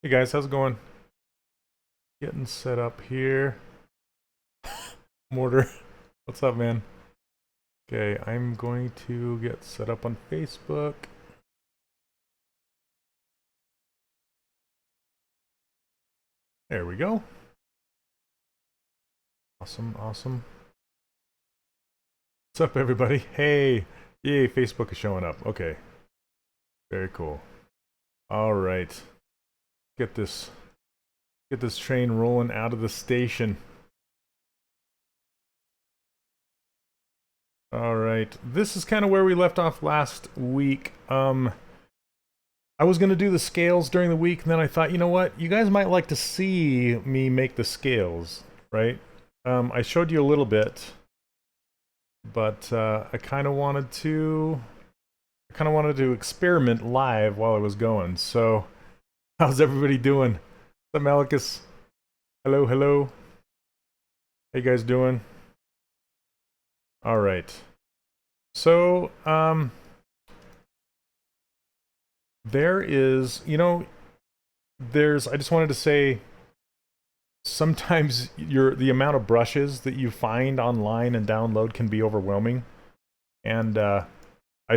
Hey guys, how's it going? Getting set up here. Mortar, what's up, man? Okay, I'm going to get set up on Facebook. There we go. Awesome, awesome. What's up, everybody? Hey, yay, Facebook is showing up. Okay, very cool. All right, get this train rolling out of the station. All right, this is kind of where we left off last week. I was going to do the scales during the week, and then I thought, you know what? You guys might like to see me make the scales, right? I showed you a little bit, but I kind of wanted to experiment live while I was going. So, how's everybody doing? What's up, Malicus? Hello, hello. How you guys doing? All right. So, there is, I just wanted to say, sometimes the amount of brushes that you find online and download can be overwhelming. And I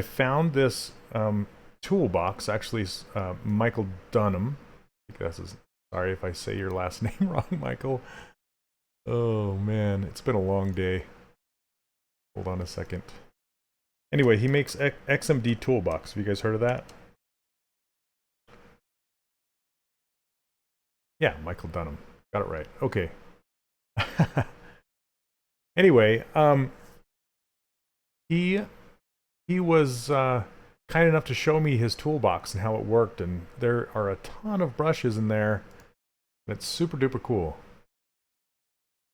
found this toolbox, actually, Michael Dunham. I think that's his, sorry if I say your last name wrong, Michael. Oh man, it's been a long day. Hold on a second. Anyway, he makes Xmd Toolbox. Have you guys heard of that? Yeah, Michael Dunham. Got it right. Okay. Anyway, he was kind enough to show me his toolbox and how it worked, and there are a ton of brushes in there. And it's super duper cool.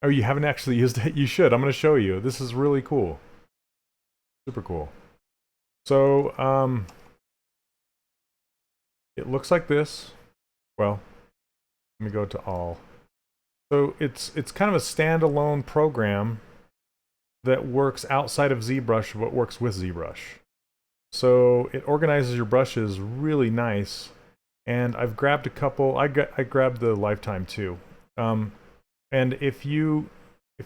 Oh, you haven't actually used it? You should. I'm going to show you. This is really cool. Super cool. So, it looks like this. Well, let me go to all. So it's kind of a standalone program that works outside of ZBrush, but works with ZBrush. So it organizes your brushes really nice. And I've grabbed a couple. I grabbed the lifetime too. And if you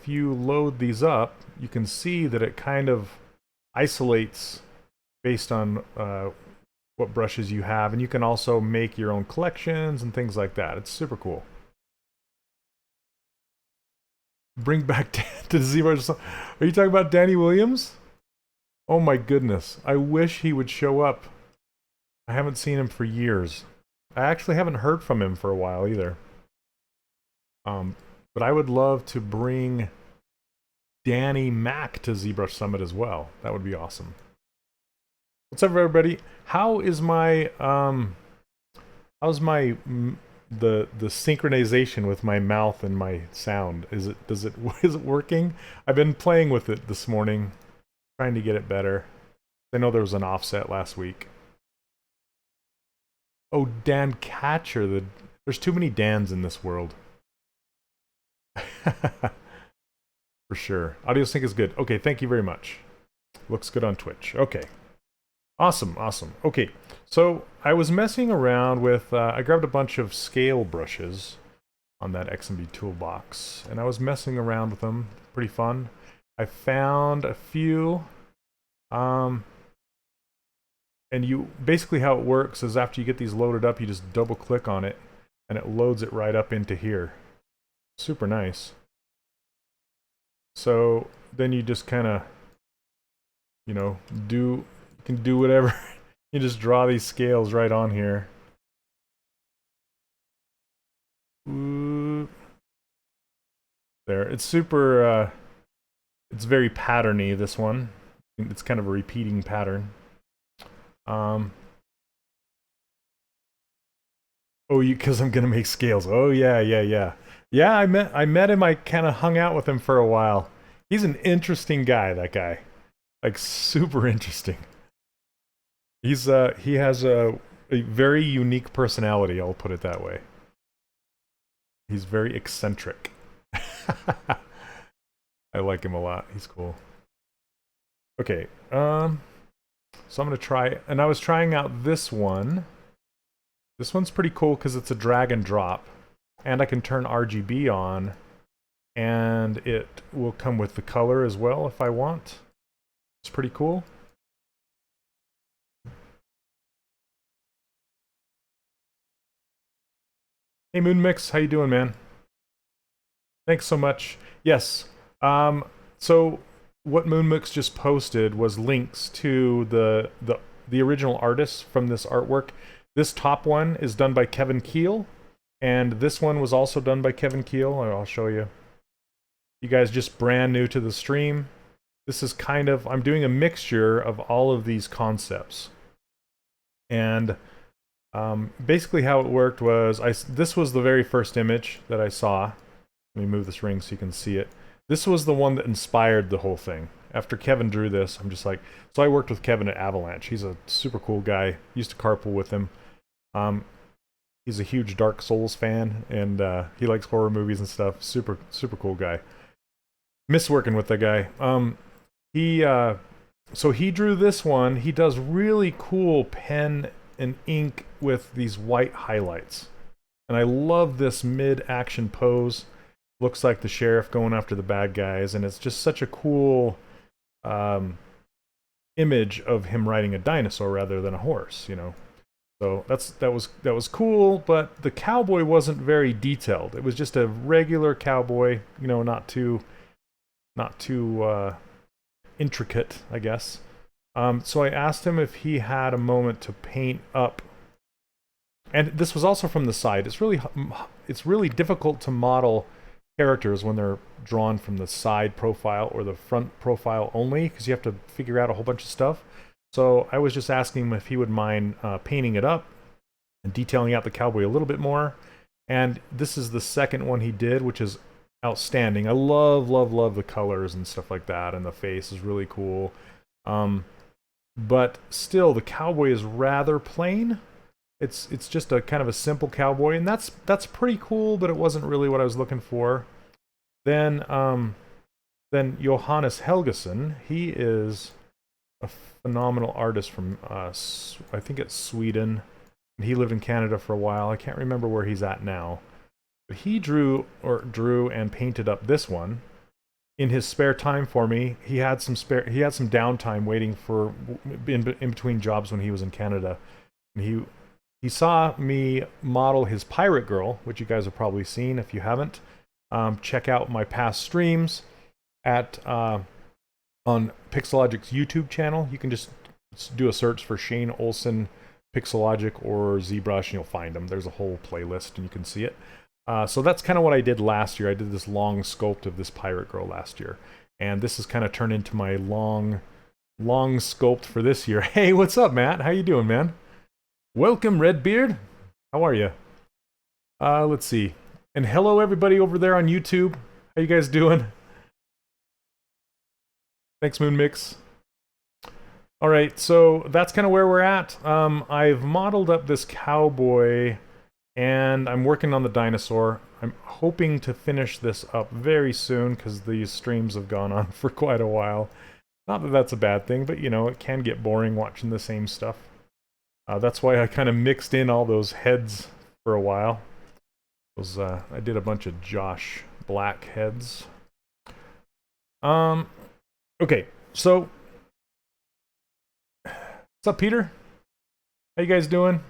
load these up, you can see that it kind of isolates based on what brushes you have, and you can also make your own collections and things like that. It's super cool. Bring back to ZBrush. Are you talking about Danny Williams? Oh my goodness. I wish he would show up. I haven't seen him for years. I actually haven't heard from him for a while either. But I would love to bring Danny Mac to ZBrush Summit as well. That would be awesome. What's up, everybody? How is my how's my the synchronization with my mouth and my sound? Is it working? I've been playing with it this morning, trying to get it better. I know there was an offset last week. Oh, Dan Catcher. There's too many Dans in this world. For sure. Audio sync is good. Okay, thank you very much. Looks good on Twitch. Okay. Awesome, awesome. Okay, so I was messing around with, I grabbed a bunch of scale brushes on that Xmp Toolbox, and I was messing around with them. Pretty fun. I found a few, and basically how it works is after you get these loaded up, you just double click on it, and it loads it right up into here. Super nice. So then you just kind of, you can do whatever. You just draw these scales right on here. Ooh. There. It's super, it's very patterny, this one. It's kind of a repeating pattern. Oh, because I'm gonna make scales. Oh yeah. Yeah, I met him, I kind of hung out with him for a while. He's an interesting guy, that guy. Like, super interesting. He has a very unique personality, I'll put it that way. He's very eccentric. I like him a lot. He's cool. Okay, so I'm gonna try, and I was trying out this one. This one's pretty cool because it's a drag and drop. And I can turn RGB on, and it will come with the color as well if I want. It's pretty cool. Hey Moonmix, how you doing, man? Thanks so much. Yes. So what Moonmix just posted was links to the original artists from this artwork. This top one is done by Kevin Keele, and this one was also done by Kevin Keele. I'll show you. You guys just brand new to the stream. This is kind of, I'm doing a mixture of all of these concepts. And basically how it worked was, this was the very first image that I saw. Let me move this ring so you can see it. This was the one that inspired the whole thing. After Kevin drew this, I'm just like, so I worked with Kevin at Avalanche. He's a super cool guy. Used to carpool with him. He's a huge Dark Souls fan, and he likes horror movies and stuff. Super, super cool guy. Miss working with that guy. So he drew this one. He does really cool pen and ink with these white highlights. And I love this mid-action pose. Looks like the sheriff going after the bad guys, and it's just such a cool image of him riding a dinosaur rather than a horse, you know. So that was cool, but the cowboy wasn't very detailed. It was just a regular cowboy, you know, not too intricate, I guess. So I asked him if he had a moment to paint up, and this was also from the side. It's really difficult to model characters when they're drawn from the side profile or the front profile only, because you have to figure out a whole bunch of stuff. So I was just asking him if he would mind painting it up and detailing out the cowboy a little bit more. And this is the second one he did, which is outstanding. I love the colors and stuff like that, and the face is really cool. But still, the cowboy is rather plain. It's just a kind of a simple cowboy, and that's pretty cool, but it wasn't really what I was looking for. Then Johannes Helgeson, he is a phenomenal artist from I think it's Sweden. He lived in Canada for a while. I can't remember where he's at now. But he drew and painted up this one in his spare time for me. He had some downtime waiting for in between jobs when he was in Canada. And he saw me model his pirate girl, which you guys have probably seen. If you haven't, check out my past streams at on Pixelogic's YouTube channel. You can just do a search for Shane Olson Pixelogic or ZBrush, and you'll find them. There's a whole playlist, and you can see it. So that's kind of what I did last year. I did this long sculpt of this pirate girl last year, and this has kind of turned into my long sculpt for this year. Hey, what's up, Matt? How you doing, man? Welcome, Redbeard. How are you? Let's see. And hello, everybody over there on YouTube. How you guys doing? Thanks, Moonmix. All right, so that's kind of where we're at. I've modeled up this cowboy, and I'm working on the dinosaur. I'm hoping to finish this up very soon, because these streams have gone on for quite a while. Not that that's a bad thing, but, you know, it can get boring watching the same stuff. That's why I kind of mixed in all those heads for a while. I did a bunch of Josh Black heads. Okay, so what's up, Peter? How you guys doing?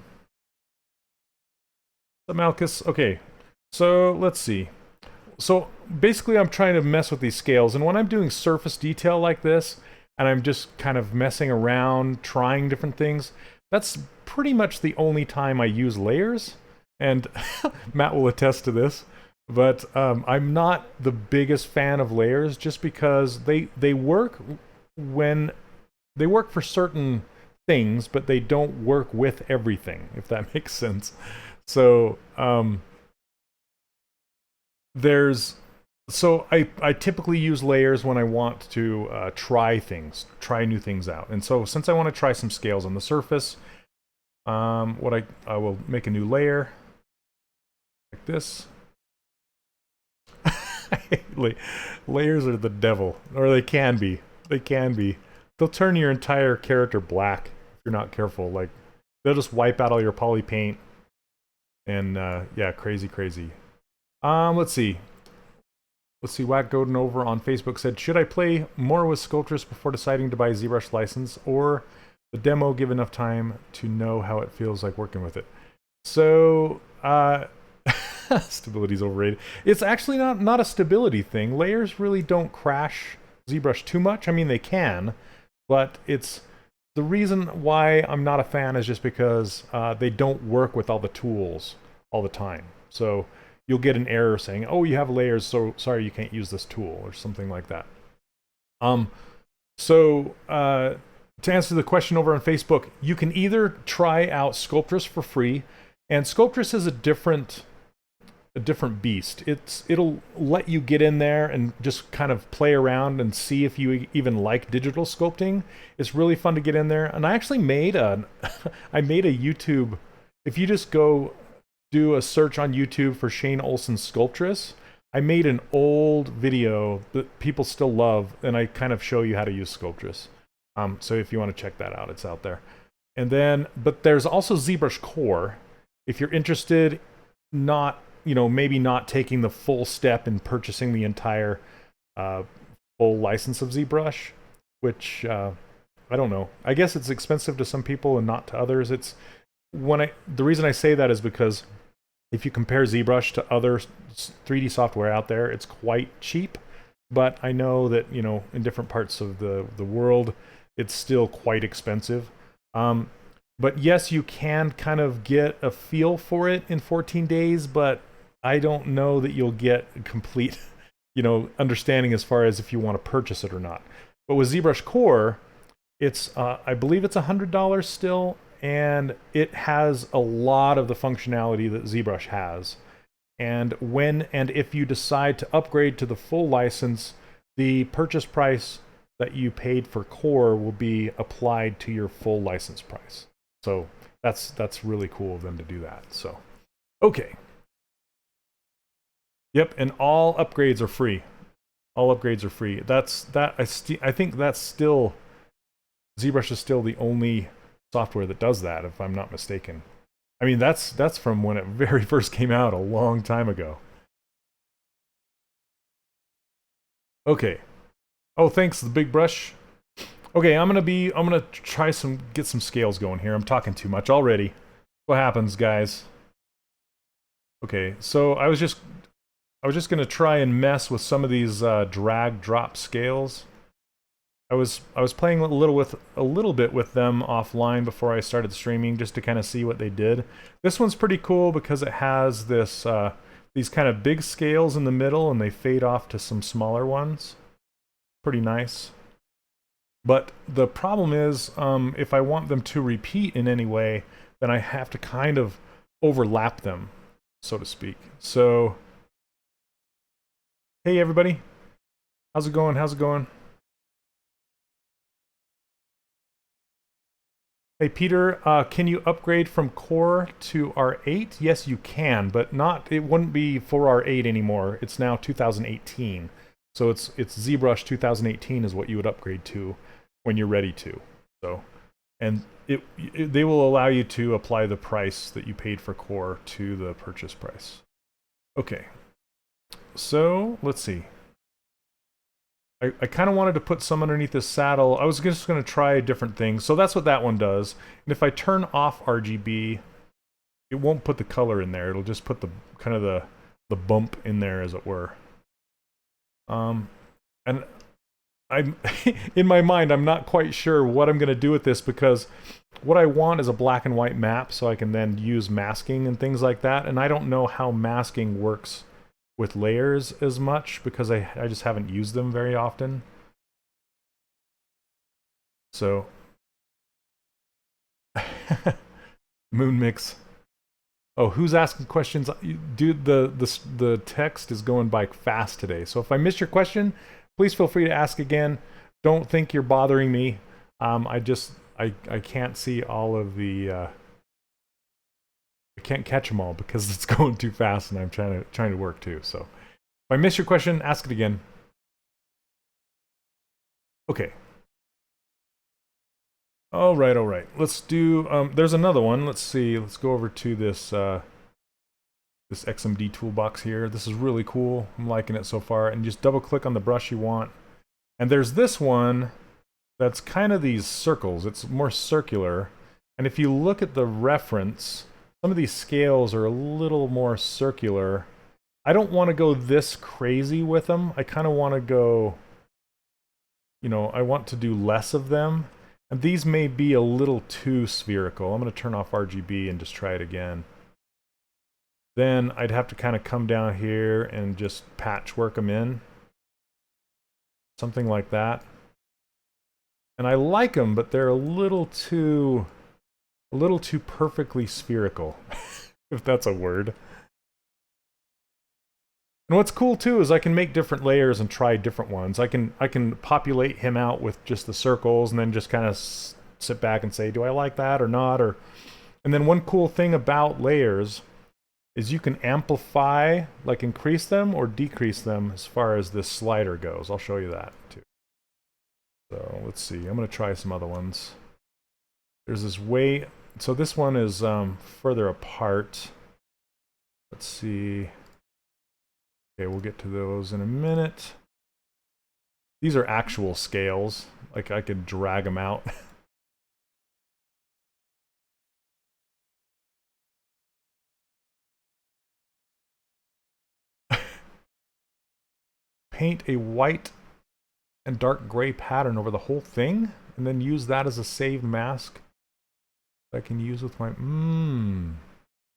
What's up, Malchus? Okay, so let's see. So basically I'm trying to mess with these scales, and when I'm doing surface detail like this, and I'm just kind of messing around, trying different things, that's pretty much the only time I use layers, and Matt will attest to this. But I'm not the biggest fan of layers, just because they work when they work for certain things, but they don't work with everything, if that makes sense. So I typically use layers when I want to try new things out. And so since I want to try some scales on the surface, I will make a new layer like this. Layers are the devil, or they can be. They'll turn your entire character black if you're not careful. Like, they'll just wipe out all your poly paint, And yeah, crazy, crazy. Let's see. Let's see, Wack Godin over on Facebook said, should I play more with Sculptress before deciding to buy ZBrush license, or the demo give enough time to know how it feels like working with it? So, stability's overrated. It's actually not a stability thing. Layers really don't crash ZBrush too much. I mean, they can, but it's the reason why I'm not a fan is just because they don't work with all the tools all the time. So you'll get an error saying, oh, you have layers, so sorry, you can't use this tool, or something like that. To answer the question over on Facebook, you can either try out Sculptress for free, and Sculptress is a different beast. It'll let you get in there and just kind of play around and see if you even like digital sculpting. It's really fun to get in there. And I actually made I made a YouTube, if you just go do a search on YouTube for Shane Olson Sculptress, I made an old video that people still love, and I kind of show you how to use Sculptress. So if you want to check that out, it's out there. And then, but there's also ZBrush Core. If you're interested, maybe not taking the full step in purchasing the entire full license of ZBrush, which I don't know. I guess it's expensive to some people and not to others. The reason I say that is because if you compare ZBrush to other 3D software out there, it's quite cheap. But I know that, in different parts of the world, it's still quite expensive. But yes, you can kind of get a feel for it in 14 days, but I don't know that you'll get a complete, understanding as far as if you want to purchase it or not. But with ZBrush Core, it's, I believe it's $100 still, and it has a lot of the functionality that ZBrush has. And when and if you decide to upgrade to the full license, the purchase price that you paid for Core will be applied to your full license price. So that's really cool of them to do that. So, okay. Yep, and all upgrades are free. All upgrades are free. I think that's still, ZBrush is still the only software that does that, if I'm not mistaken. I mean, that's from when it very first came out a long time ago. Okay. Oh, thanks, the big brush. Okay, I'm gonna try get some scales going here. I'm talking too much already. What happens, guys? Okay, so I was just gonna try and mess with some of these drag drop scales. I was playing a little bit with them offline before I started streaming, just to kind of see what they did. This one's pretty cool because it has this these kind of big scales in the middle, and they fade off to some smaller ones. Pretty nice. But the problem is, if I want them to repeat in any way, then I have to kind of overlap them, so to speak. So, hey everybody, how's it going? How's it going? Hey Peter, can you upgrade from Core to R8? Yes, you can, but it wouldn't be for R8 anymore. It's now 2018. So it's ZBrush 2018 is what you would upgrade to when you're ready to. So, and they will allow you to apply the price that you paid for Core to the purchase price. Okay. So, let's see. I kind of wanted to put some underneath this saddle. I was just going to try different things. So that's what that one does. And if I turn off RGB, it won't put the color in there. It'll just put the kind of the bump in there, as it were. And I'm in my mind, I'm not quite sure what I'm going to do with this, because what I want is a black and white map so I can then use masking and things like that. And I don't know how masking works with layers as much, because I just haven't used them very often. So Moon Mix. Oh, who's asking questions? Dude, the text is going by fast today. So if I missed your question, please feel free to ask again. Don't think you're bothering me. I can't see all of the I can't catch them all because it's going too fast, and I'm trying to work too. So if I miss your question, ask it again. Okay. All right. Let's do. There's another one. Let's see. Let's go over to this this Xmd Toolbox here. This is really cool. I'm liking it so far. And just double click on the brush you want. And there's this one that's kind of these circles. It's more circular. And if you look at the reference, some of these scales are a little more circular. I don't want to go this crazy with them. I kind of want to go, you know, I want to do less of them. And these may be a little too spherical. I'm going to turn off RGB and just try it again. Then I'd have to kind of come down here and just patchwork them in. Something like that. And I like them, but they're a little too perfectly spherical, if that's a word. And what's cool too is I can make different layers and try different ones. I can populate him out with just the circles and then just kind of sit back and say, do I like that or not? And then one cool thing about layers is you can amplify, like increase them or decrease them as far as this slider goes. I'll show you that too. So let's see, I'm going to try some other ones. There's this way, so this one is further apart. Let's see. Okay, we'll get to those in a minute. These are actual scales. Like I could drag them out. Paint a white and dark gray pattern over the whole thing, and then use that as a saved mask that I can use with my...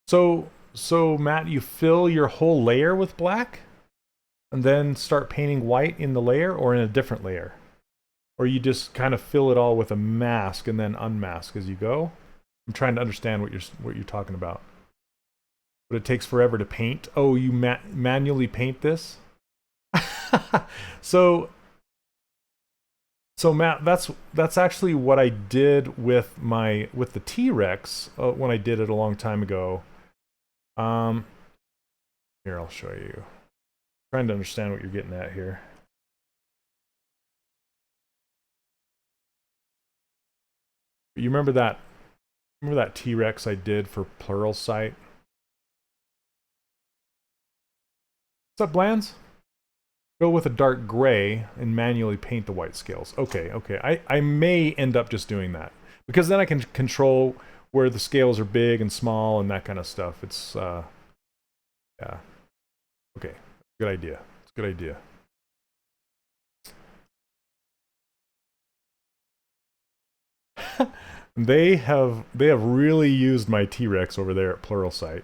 So Matt, you fill your whole layer with black, and then start painting white in the layer, or in a different layer? Or you just kind of fill it all with a mask and then unmask as you go? I'm trying to understand what you're talking about. But it takes forever to paint. Oh, you manually paint this? So Matt, that's actually what I did with the T-Rex when I did it a long time ago. Here, I'll show you. I'm trying to understand what you're getting at here. You remember that T-Rex I did for Pluralsight? What's up, Blands? Go with a dark gray and manually paint the white scales. Okay. I may end up just doing that, because then I can control where the scales are big and small and that kind of stuff. It's, yeah. Okay, good idea. It's a good idea. They have really used my T-Rex over there at Pluralsight.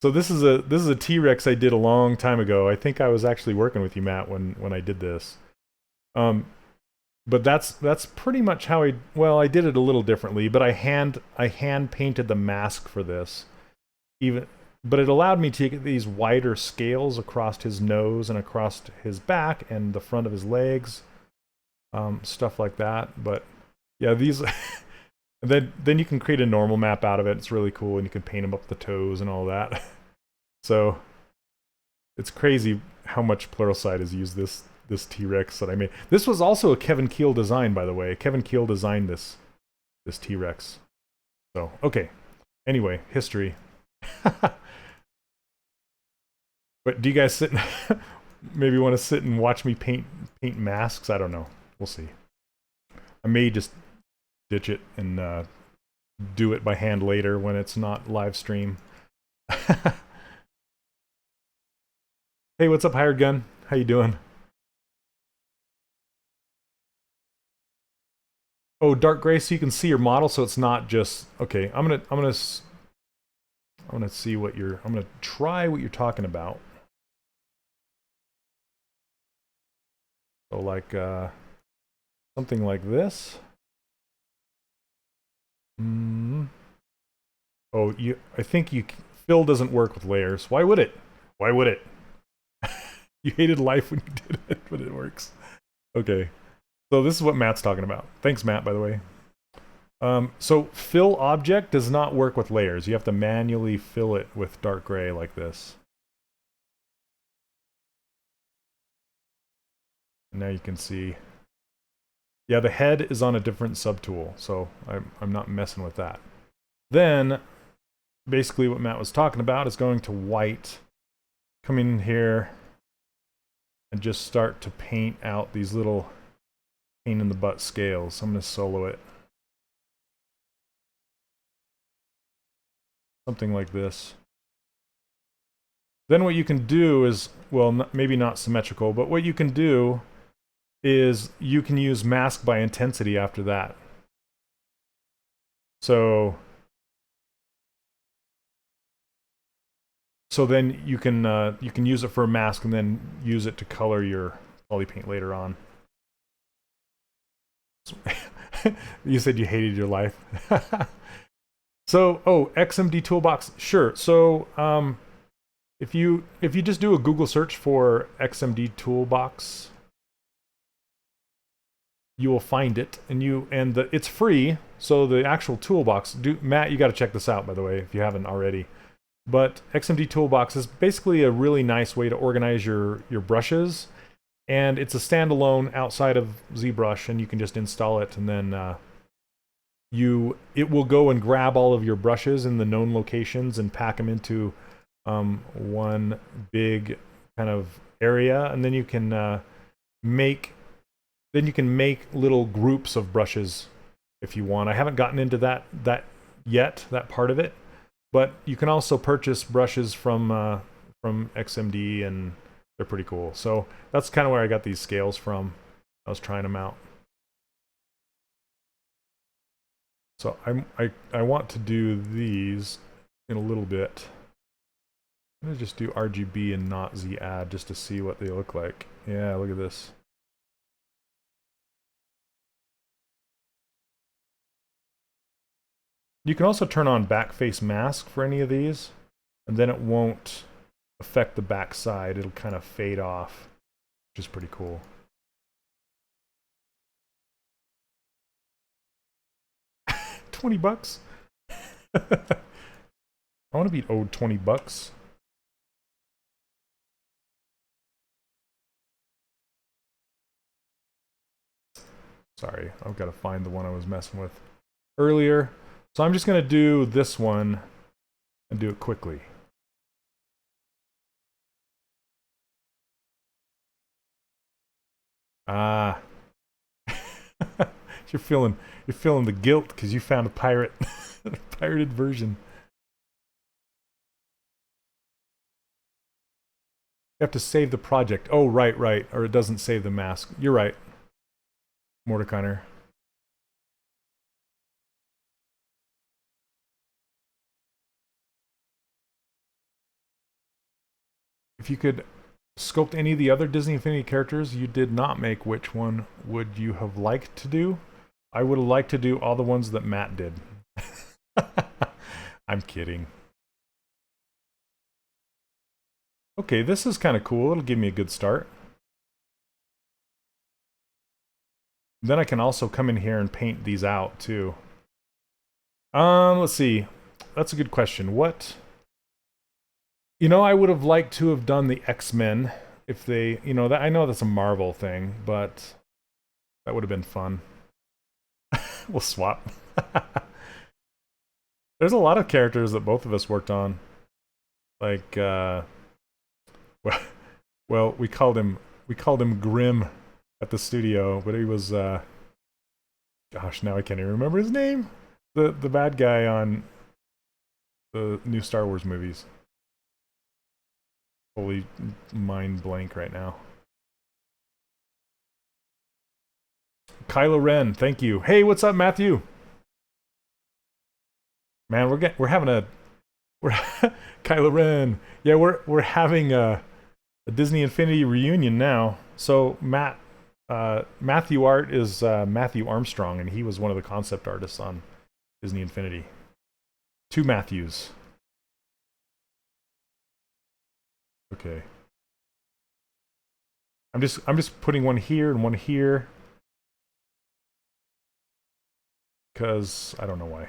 So this is a T-Rex I did a long time ago. I think I was actually working with you, Matt, when I did this. But that's pretty much how I did it a little differently, but I hand painted the mask for this. But it allowed me to get these wider scales across his nose and across his back and the front of his legs. Stuff like that. But yeah, these then you can create a normal map out of it. It's really cool, and you can paint him up the toes and all that. So it's crazy how much Pluralsight has used this T-Rex that I made. This was also a Kevin Keele design, by the way. Kevin Keele designed this T-Rex. So, okay. Anyway, history. But do you guys maybe want to sit and watch me paint masks? I don't know. We'll see. I may just ditch it and do it by hand later when it's not live stream. Hey, what's up, Hired Gun? How you doing? Oh, dark gray, so you can see your model, so it's not just... Okay, I'm gonna see what I'm gonna try what you're talking about. So like something like this. Oh, I think fill doesn't work with layers. Why would it? Why would it? You hated life when you did it, but it works. Okay. So this is what Matt's talking about. Thanks, Matt, by the way. So fill object does not work with layers. You have to manually fill it with dark gray like this. And now you can see. Yeah, the head is on a different subtool, so I'm not messing with that. Then basically what Matt was talking about is going to white, come in here, and just start to paint out these little pain in the butt scales. I'm going to solo it. Something like this. Then what you can do is, well, maybe not symmetrical, but what you can do is you can use mask by intensity after that. So then you can use it for a mask and then use it to color your poly paint later on. You said you hated your life. So, oh, Xmd Toolbox, sure. So, if you just do a Google search for Xmd Toolbox, you will find it, and it's free. So the actual toolbox, Matt, you got to check this out, by the way, if you haven't already. But Xmd Toolbox is basically a really nice way to organize your brushes, and it's a standalone outside of ZBrush, and you can just install it, and then it will go and grab all of your brushes in the known locations and pack them into one big kind of area, and then you can make little groups of brushes if you want. I haven't gotten into that yet, that part of it, but you can also purchase brushes from XMD, and they're pretty cool. So that's kind of where I got these scales from. I was trying them out. So I want to do these in a little bit. I'm going to just do RGB and not Z-add just to see what they look like. Yeah, look at this. You can also turn on backface mask for any of these, and then it won't affect the back side. It'll kind of fade off, which is pretty cool. $20? I want to be owed $20. Sorry, I've got to find the one I was messing with earlier. So I'm just going to do this one and do it quickly. Ah. You're feeling the guilt because you found a pirated version. You have to save the project. Oh, right, or it doesn't save the mask. You're right, Mordecai. If you could sculpt any of the other Disney Infinity characters you did not make, which one would you have liked to do? I would have liked to do all the ones that Matt did. I'm kidding. Okay, this is kind of cool. It'll give me a good start. Then I can also come in here and paint these out too. Let's see. That's a good question. What? You know, I would have liked to have done the X-Men if they, you know, I know that's a Marvel thing, but that would have been fun. We'll swap. There's a lot of characters that both of us worked on. Like, well, we called him Grim at the studio, but he was, gosh, now I can't even remember his name. The bad guy on the new Star Wars movies. Holy mind blank right now. Kylo Ren, thank you. Hey, what's up, Matthew? Man, we're having Kylo Ren. Yeah, we're having a Disney Infinity reunion now. So Matthew Art is Matthew Armstrong, and he was one of the concept artists on Disney Infinity. Two Matthews. Okay. I'm just putting one here and one here. Because I don't know why.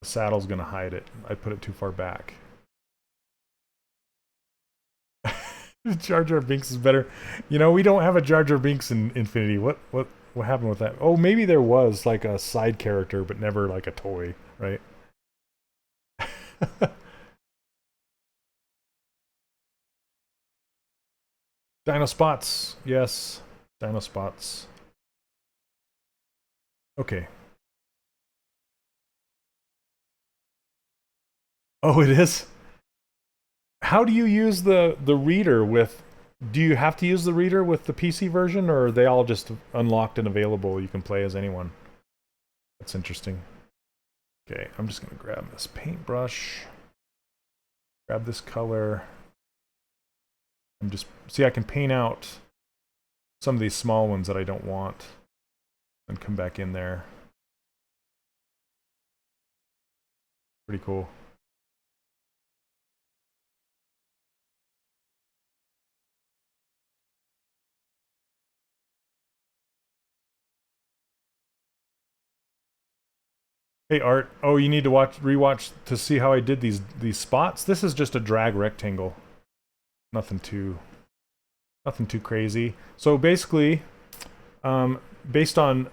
The saddle's gonna hide it. I put it too far back. Jar Jar Binks is better. You know, we don't have a Jar Jar Binks in Infinity. What what happened with that? Oh, maybe there was like a side character, but never like a toy, right? Dino spots, yes, dino spots. Okay. Oh, it is. How do you use the reader with? Do you have to use the reader with the PC version, or are they all just unlocked and available? You can play as anyone. That's interesting. Okay, I'm just gonna grab this paintbrush, grab this color, and just see I can paint out some of these small ones that I don't want, and come back in there. Pretty cool. Hey Art, oh, you need to rewatch to see how I did these spots. This is just a drag rectangle. Nothing too crazy. So basically, based on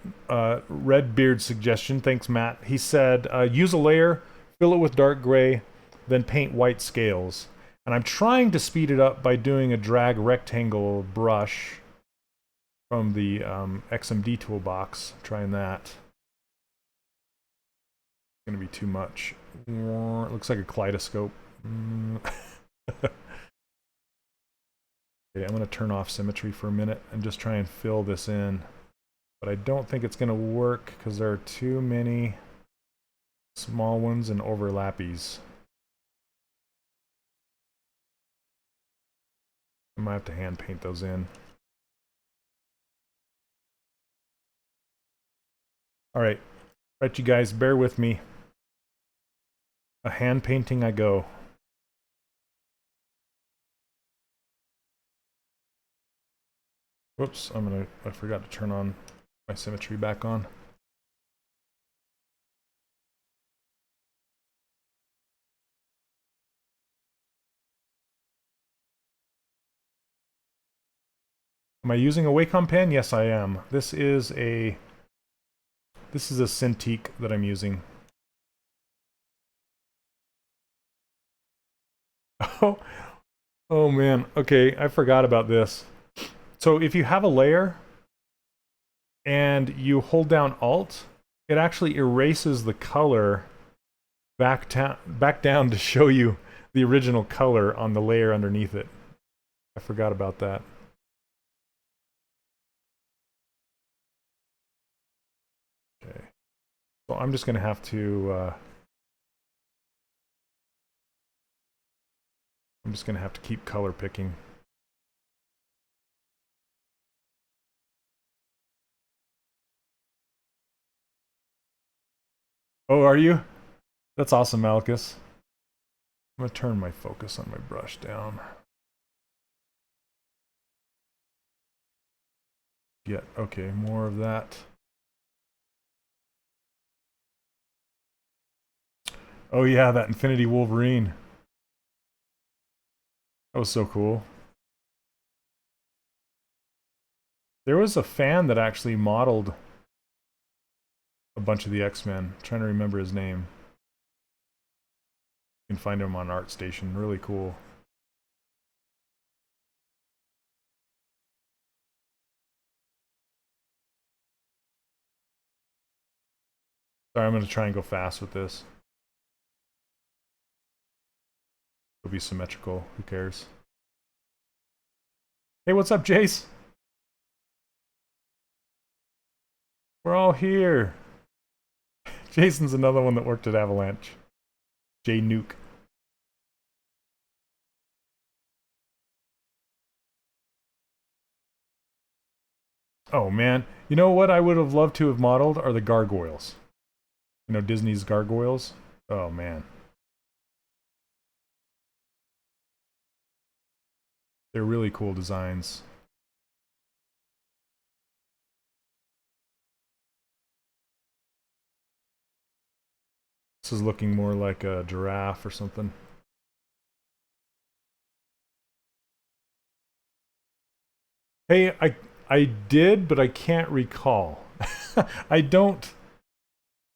Redbeard's suggestion, thanks Matt, he said use a layer, fill it with dark gray, then paint white scales. And I'm trying to speed it up by doing a drag rectangle brush from the Xmd Toolbox. Trying that. Gonna be too much. It looks like a kaleidoscope. Okay, I'm gonna turn off symmetry for a minute and just try and fill this in. But I don't think it's gonna work because there are too many small ones and overlappies. I might have to hand paint those in. Alright, you guys, bear with me. A hand painting I go. Whoops, I forgot to turn on my symmetry back on. Am I using a Wacom pen? Yes, I am. This is a Cintiq that I'm using. Oh man. Okay, I forgot about this. So if you have a layer and you hold down Alt, it actually erases the color back down to show you the original color on the layer underneath it. I forgot about that. Okay. So I'm just going to have to keep color picking. Oh, are you? That's awesome, Malchus. I'm going to turn my focus on my brush down. Yeah, okay, more of that. Oh yeah, that Infinity Wolverine. That was so cool. There was a fan that actually modeled a bunch of the X-Men. I'm trying to remember his name. You can find him on ArtStation. Really cool. Sorry, I'm going to try and go fast with this. It'll be symmetrical. Who cares? Hey, what's up, Jace? We're all here. Jason's another one that worked at Avalanche. J Nuke. Oh man, you know what I would have loved to have modeled are the gargoyles. You know, Disney's gargoyles? Oh man. They're really cool designs. This is looking more like a giraffe or something. Hey, I did, but I can't recall. I don't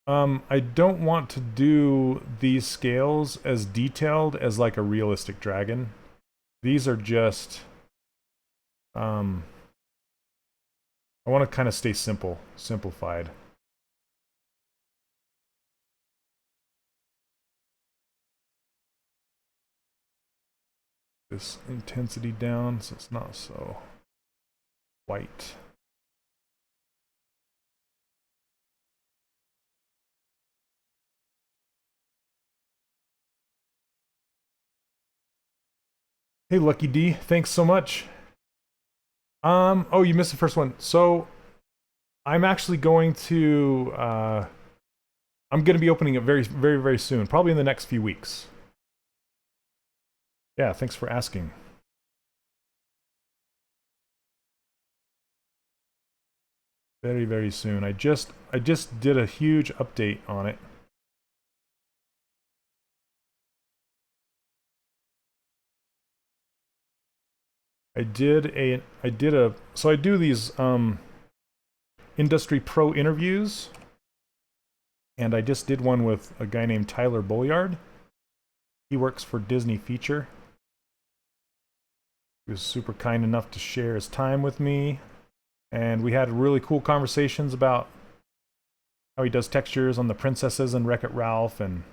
want to do these scales as detailed as like a realistic dragon. These are just I want to kind of stay simplified. This intensity down so it's not so white. Hey, Lucky D, thanks so much. Oh, you missed the first one. So, I'm actually going to, I'm going to be opening it very soon, probably in the next few weeks. Yeah, thanks for asking. Very soon. I just did a huge update on it. So I do these industry pro interviews, and I just did one with a guy named Tyler Bolyard. He works for Disney Feature. He was super kind enough to share his time with me, and we had really cool conversations about how he does textures on the princesses and Wreck-It Ralph, and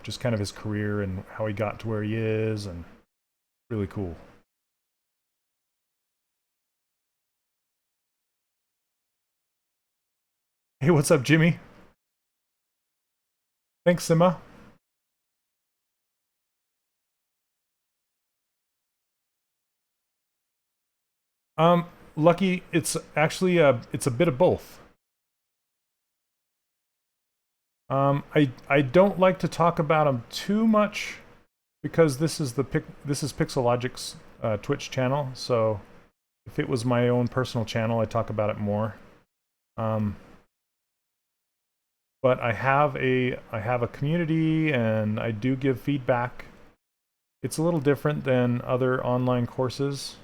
just kind of his career and how he got to where he is, and really cool. Hey, what's up, Jimmy? Thanks, Sima. Lucky, it's actually it's a bit of both. I don't like to talk about them too much because this is Pixelogic's Twitch channel. So if it was my own personal channel, I'd talk about it more. But I have a community and I do give feedback. It's a little different than other online courses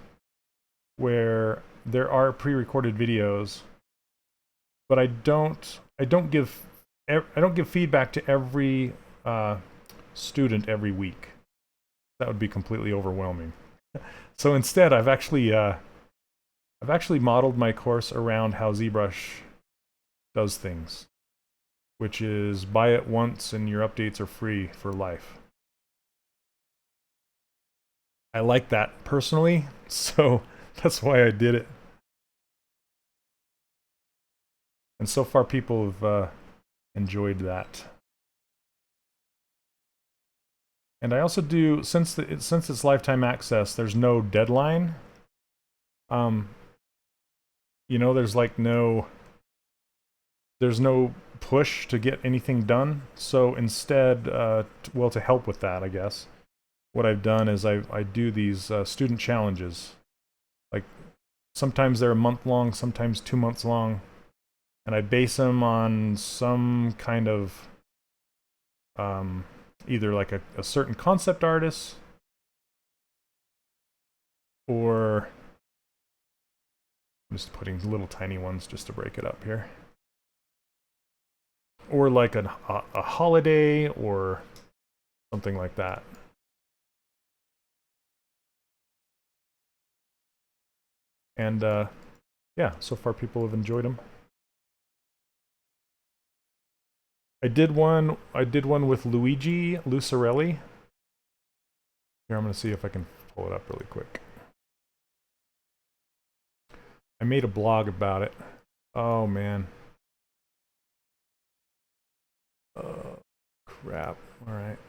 where there are pre-recorded videos, but I don't give feedback to every student every week. That would be completely overwhelming. So instead, I've actually modeled my course around how ZBrush does things, which is buy it once and your updates are free for life. I like that personally, so that's why I did it. And so far people have enjoyed that. And I also do, since it's lifetime access, there's no deadline. You know, there's no push to get anything done. So instead, well, to help with that, I guess, what I've done is I do these student challenges. Like, sometimes they're a month long, sometimes 2 months long. And I base them on some kind of either like a certain concept artist or I'm just putting little tiny ones just to break it up here. Or like a holiday or something like that. And yeah, so far people have enjoyed them. I did one with Luigi Lucarelli. Here, I'm going to see if I can pull it up really quick. I made a blog about it. Oh, man. Crap. All right.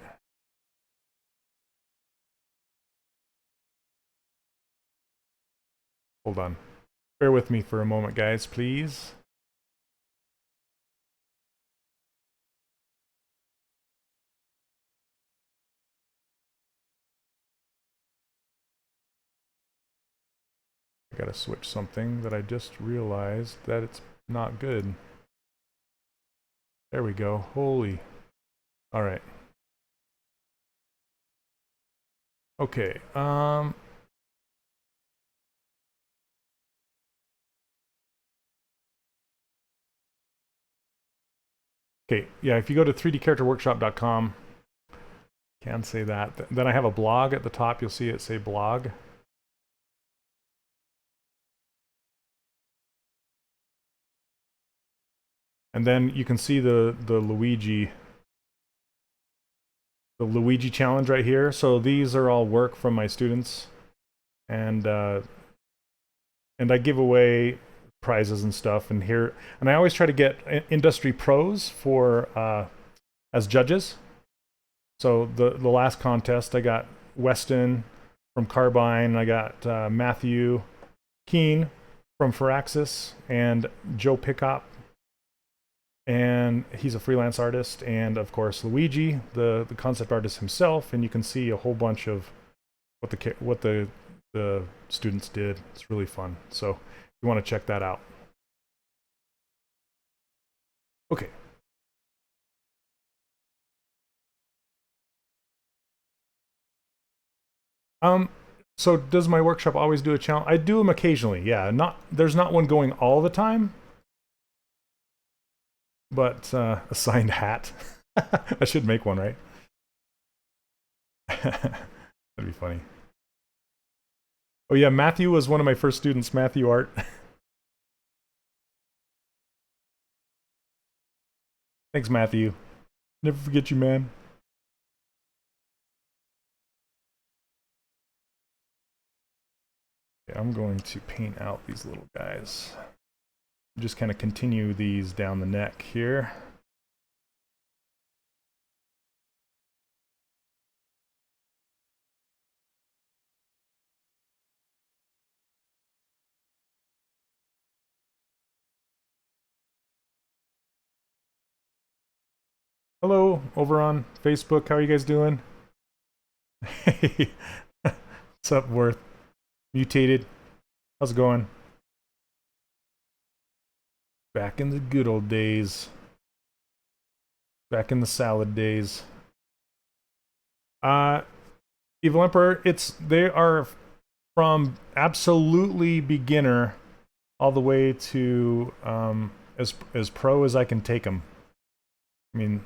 Hold on. Bear with me for a moment, guys, please. I gotta switch something that I just realized that it's not good. There we go. Holy. All right. Okay. Okay, yeah, if you go to 3dcharacterworkshop.com, can say that. Then I have a blog at the top. You'll see it say blog. And then you can see the Luigi challenge right here. So these are all work from my students, and I give away prizes and stuff. And here, and I always try to get industry pros for as judges. So the last contest, I got Weston from Carbine, I got Matthew Keene from Firaxis, and Joe Pickup, and he's a freelance artist, and of course Luigi, the concept artist himself. And you can see a whole bunch of what the students did. It's really fun. So you want to check that out. Okay. So does my workshop always do a challenge? I do them occasionally, yeah. There's not one going all the time, but a signed hat. I should make one, right? That'd be funny. Oh yeah, Matthew was one of my first students, Matthew Art. Thanks, Matthew. Never forget you, man. Okay, I'm going to paint out these little guys. Just kind of continue these down the neck here. Hello, over on Facebook. How are you guys doing? Hey, what's up, Worth? Mutated. How's it going? Back in the good old days. Back in the salad days. Evil Emperor, they are from absolutely beginner all the way to as pro as I can take them. I mean,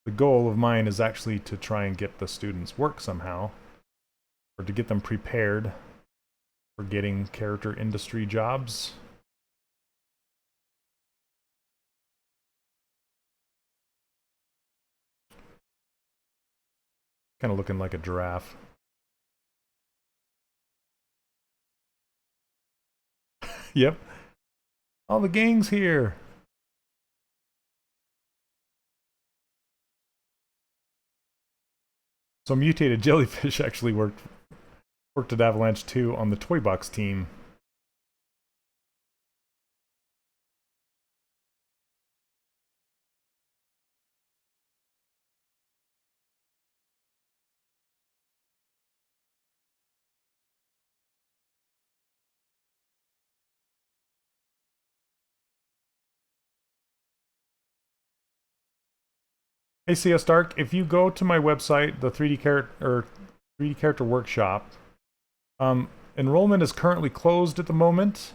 the goal of mine is actually to try and get the students work somehow, or to get them prepared for getting character industry jobs. Kind of looking like a giraffe. Yep. All the gang's here. So Mutated Jellyfish actually worked at Avalanche 2 on the Toy Box team. Hey CS Dark, if you go to my website, the 3D Character Workshop, enrollment is currently closed at the moment,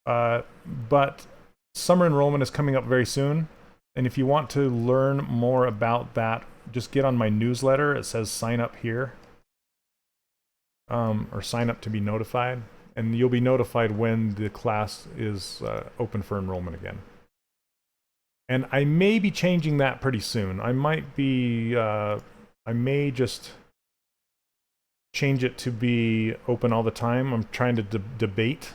but summer enrollment is coming up very soon. And if you want to learn more about that, just get on my newsletter. It says sign up here, or sign up to be notified, and you'll be notified when the class is open for enrollment again. And I may be changing that pretty soon. I may just change it to be open all the time. I'm trying to debate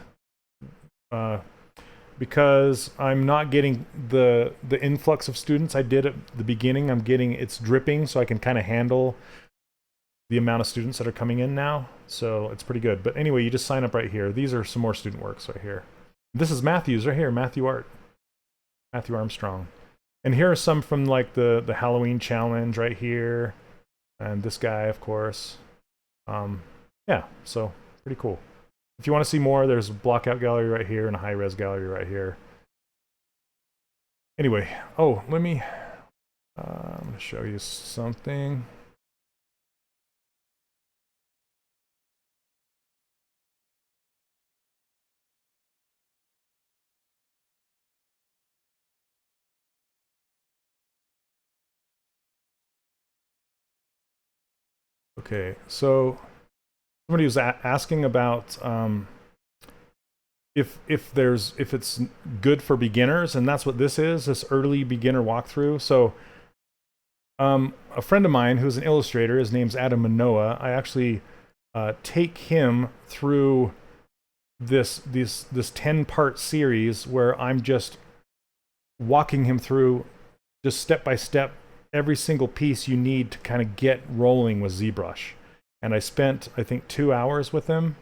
because I'm not getting the influx of students I did at the beginning. It's dripping, so I can kind of handle the amount of students that are coming in now. So it's pretty good. But anyway, you just sign up right here. These are some more student works right here. This is Matthew's right here, Matthew Art. Matthew Armstrong. And here are some from like the Halloween challenge right here. And this guy, of course. Yeah, so pretty cool. If you want to see more, there's a blockout gallery right here and a high-res gallery right here. Anyway, oh, let me... I'm going to show you something. Okay, so somebody was asking about if it's good for beginners, and that's what this is, this early beginner walkthrough. So a friend of mine who's an illustrator, his name's Adam Manoa, I actually take him through this 10-part series where I'm just walking him through just step by step every single piece you need to kind of get rolling with ZBrush. And I spent, I think, 2 hours with him,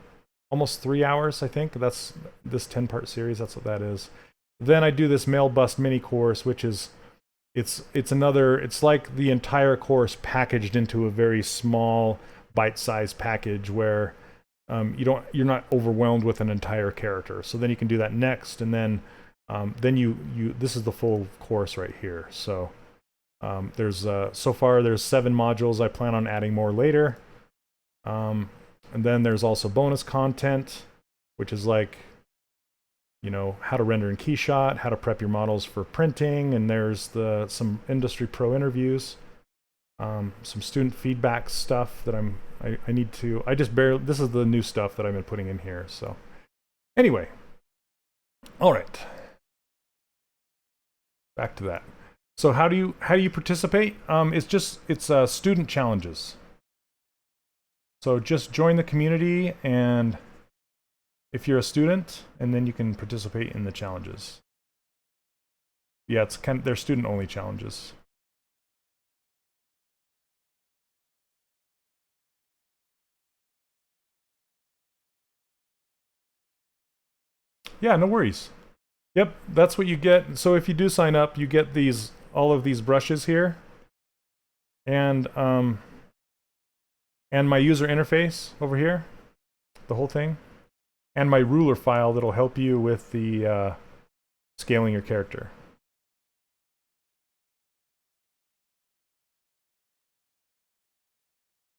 almost 3 hours, I think. That's this 10-part series, that's what that is. Then I do this male bust mini course, which is it's like the entire course packaged into a very small bite-sized package where you're not overwhelmed with an entire character. So then you can do that next, and then this is the full course right here. So there's so far there's 7 modules. I plan on adding more later. And then there's also bonus content, which is like, you know, how to render in Keyshot, how to prep your models for printing, and there's some industry pro interviews, some student feedback stuff that this is the new stuff that I've been putting in here. So anyway, all right, back to that. So how do you participate? It's student challenges. So just join the community, and if you're a student, and then you can participate in the challenges. Yeah, they're student-only challenges. Yeah, no worries. Yep, that's what you get. So if you do sign up, you get all of these brushes here, and my user interface over here, the whole thing, and my ruler file that'll help you with the scaling your character.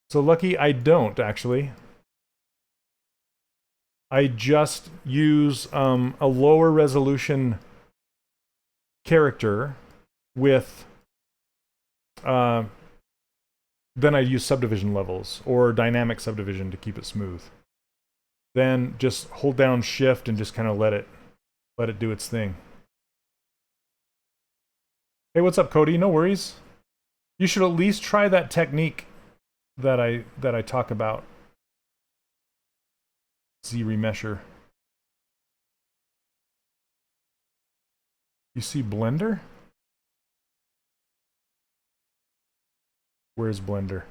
So lucky I don't, actually. I just use a lower resolution character with then I use subdivision levels or dynamic subdivision to keep it smooth. Then just hold down shift and just kind of let it do its thing. Hey, what's up, Cody? No worries. You should at least try that technique that I talk about. Z-remesher. You see Blender? Where's Blender?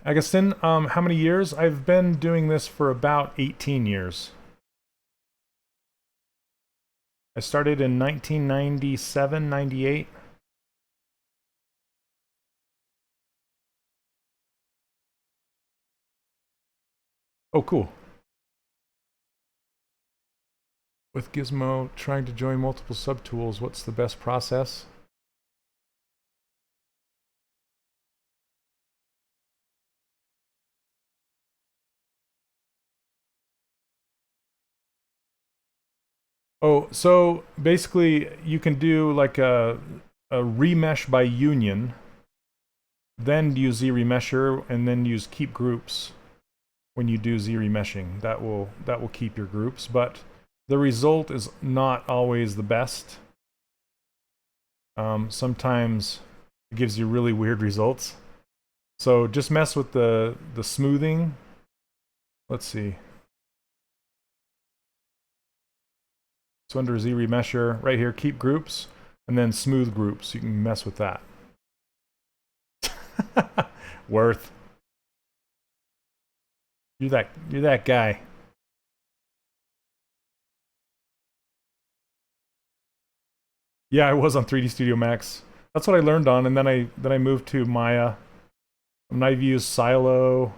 Helgeson, how many years? I've been doing this for about 18 years. I started in 1997, 98. Oh, cool. With Gizmo trying to join multiple subtools, what's the best process? Oh, so basically you can do like a remesh by union, then use Z-remesher, and then use keep groups when you do Z-remeshing. That will keep your groups, but the result is not always the best. Sometimes it gives you really weird results. So just mess with the smoothing. Let's see. So under Z-remesher, right here, keep groups, and then smooth groups. You can mess with that. Worth. You're that guy. Yeah, I was on 3D Studio Max. That's what I learned on, and then I moved to Maya. And I've used Silo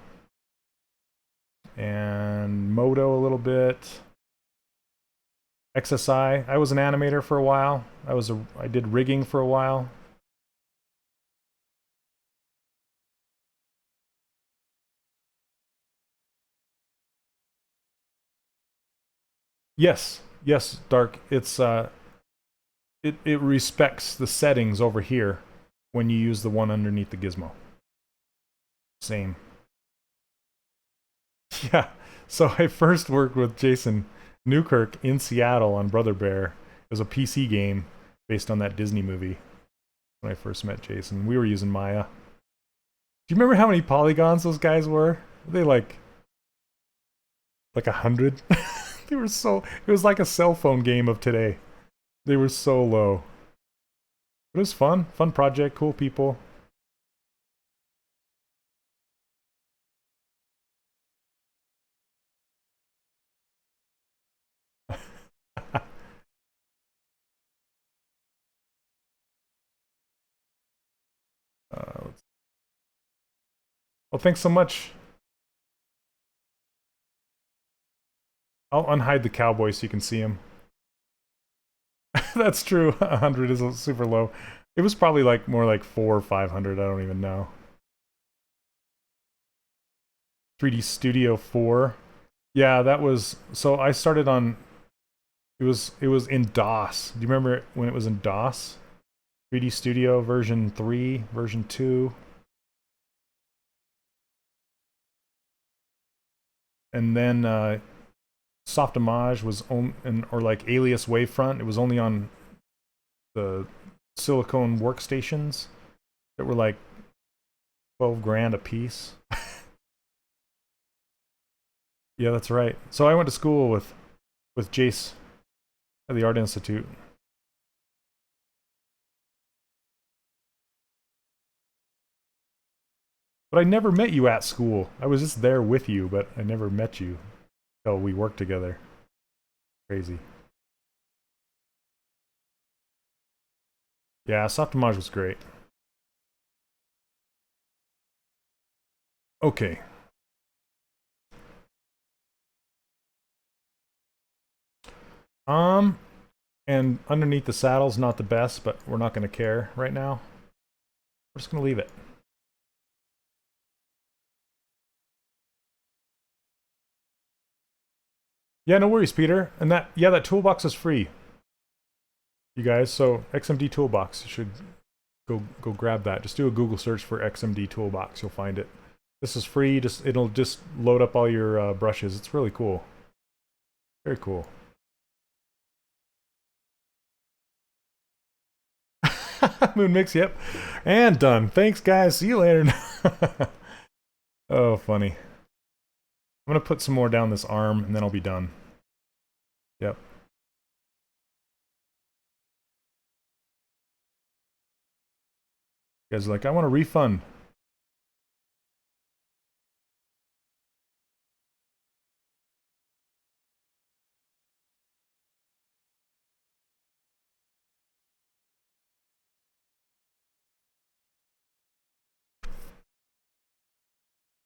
and Modo a little bit. XSI. I was an animator for a while. I did rigging for a while. Yes, yes, Dark. It's it respects the settings over here when you use the one underneath the gizmo. Same. Yeah. So I first worked with Jason Newkirk in Seattle on Brother Bear. It was a PC game based on that Disney movie. When I first met Jason, we were using Maya. Do you remember how many polygons those guys were? Were they like 100? They were so. It was like a cell phone game of today. They were so low. It was fun. Fun project. Cool people. Well, thanks so much. I'll unhide the cowboy so you can see him. That's true. 100 is super low. It was probably like more like 400 or 500. I don't even know. 3D Studio 4. Yeah, that was. So I started on. It was in DOS. Do you remember when it was in DOS? 3D Studio version 3, version 2. And then Softimage was on, or like Alias Wavefront. It was only on the silicone workstations that were like 12 grand a piece. Yeah, that's right. So I went to school with Jace at the Art Institute. But I never met you at school. I was just there with you, but I never met you until we worked together. Crazy. Yeah, Softimage was great. Okay. And underneath the saddle's not the best, but we're not going to care right now. We're just going to leave it. Yeah, no worries, Peter. And that toolbox is free. You guys, so Xmd Toolbox, you should go grab that. Just do a Google search for Xmd Toolbox, you'll find it. This is free. It'll just load up all your brushes. It's really cool. Very cool. Moon Mix, yep. And done. Thanks, guys. See you later. Oh, funny. I'm going to put some more down this arm, and then I'll be done. Yep. You guys are like, I want a refund.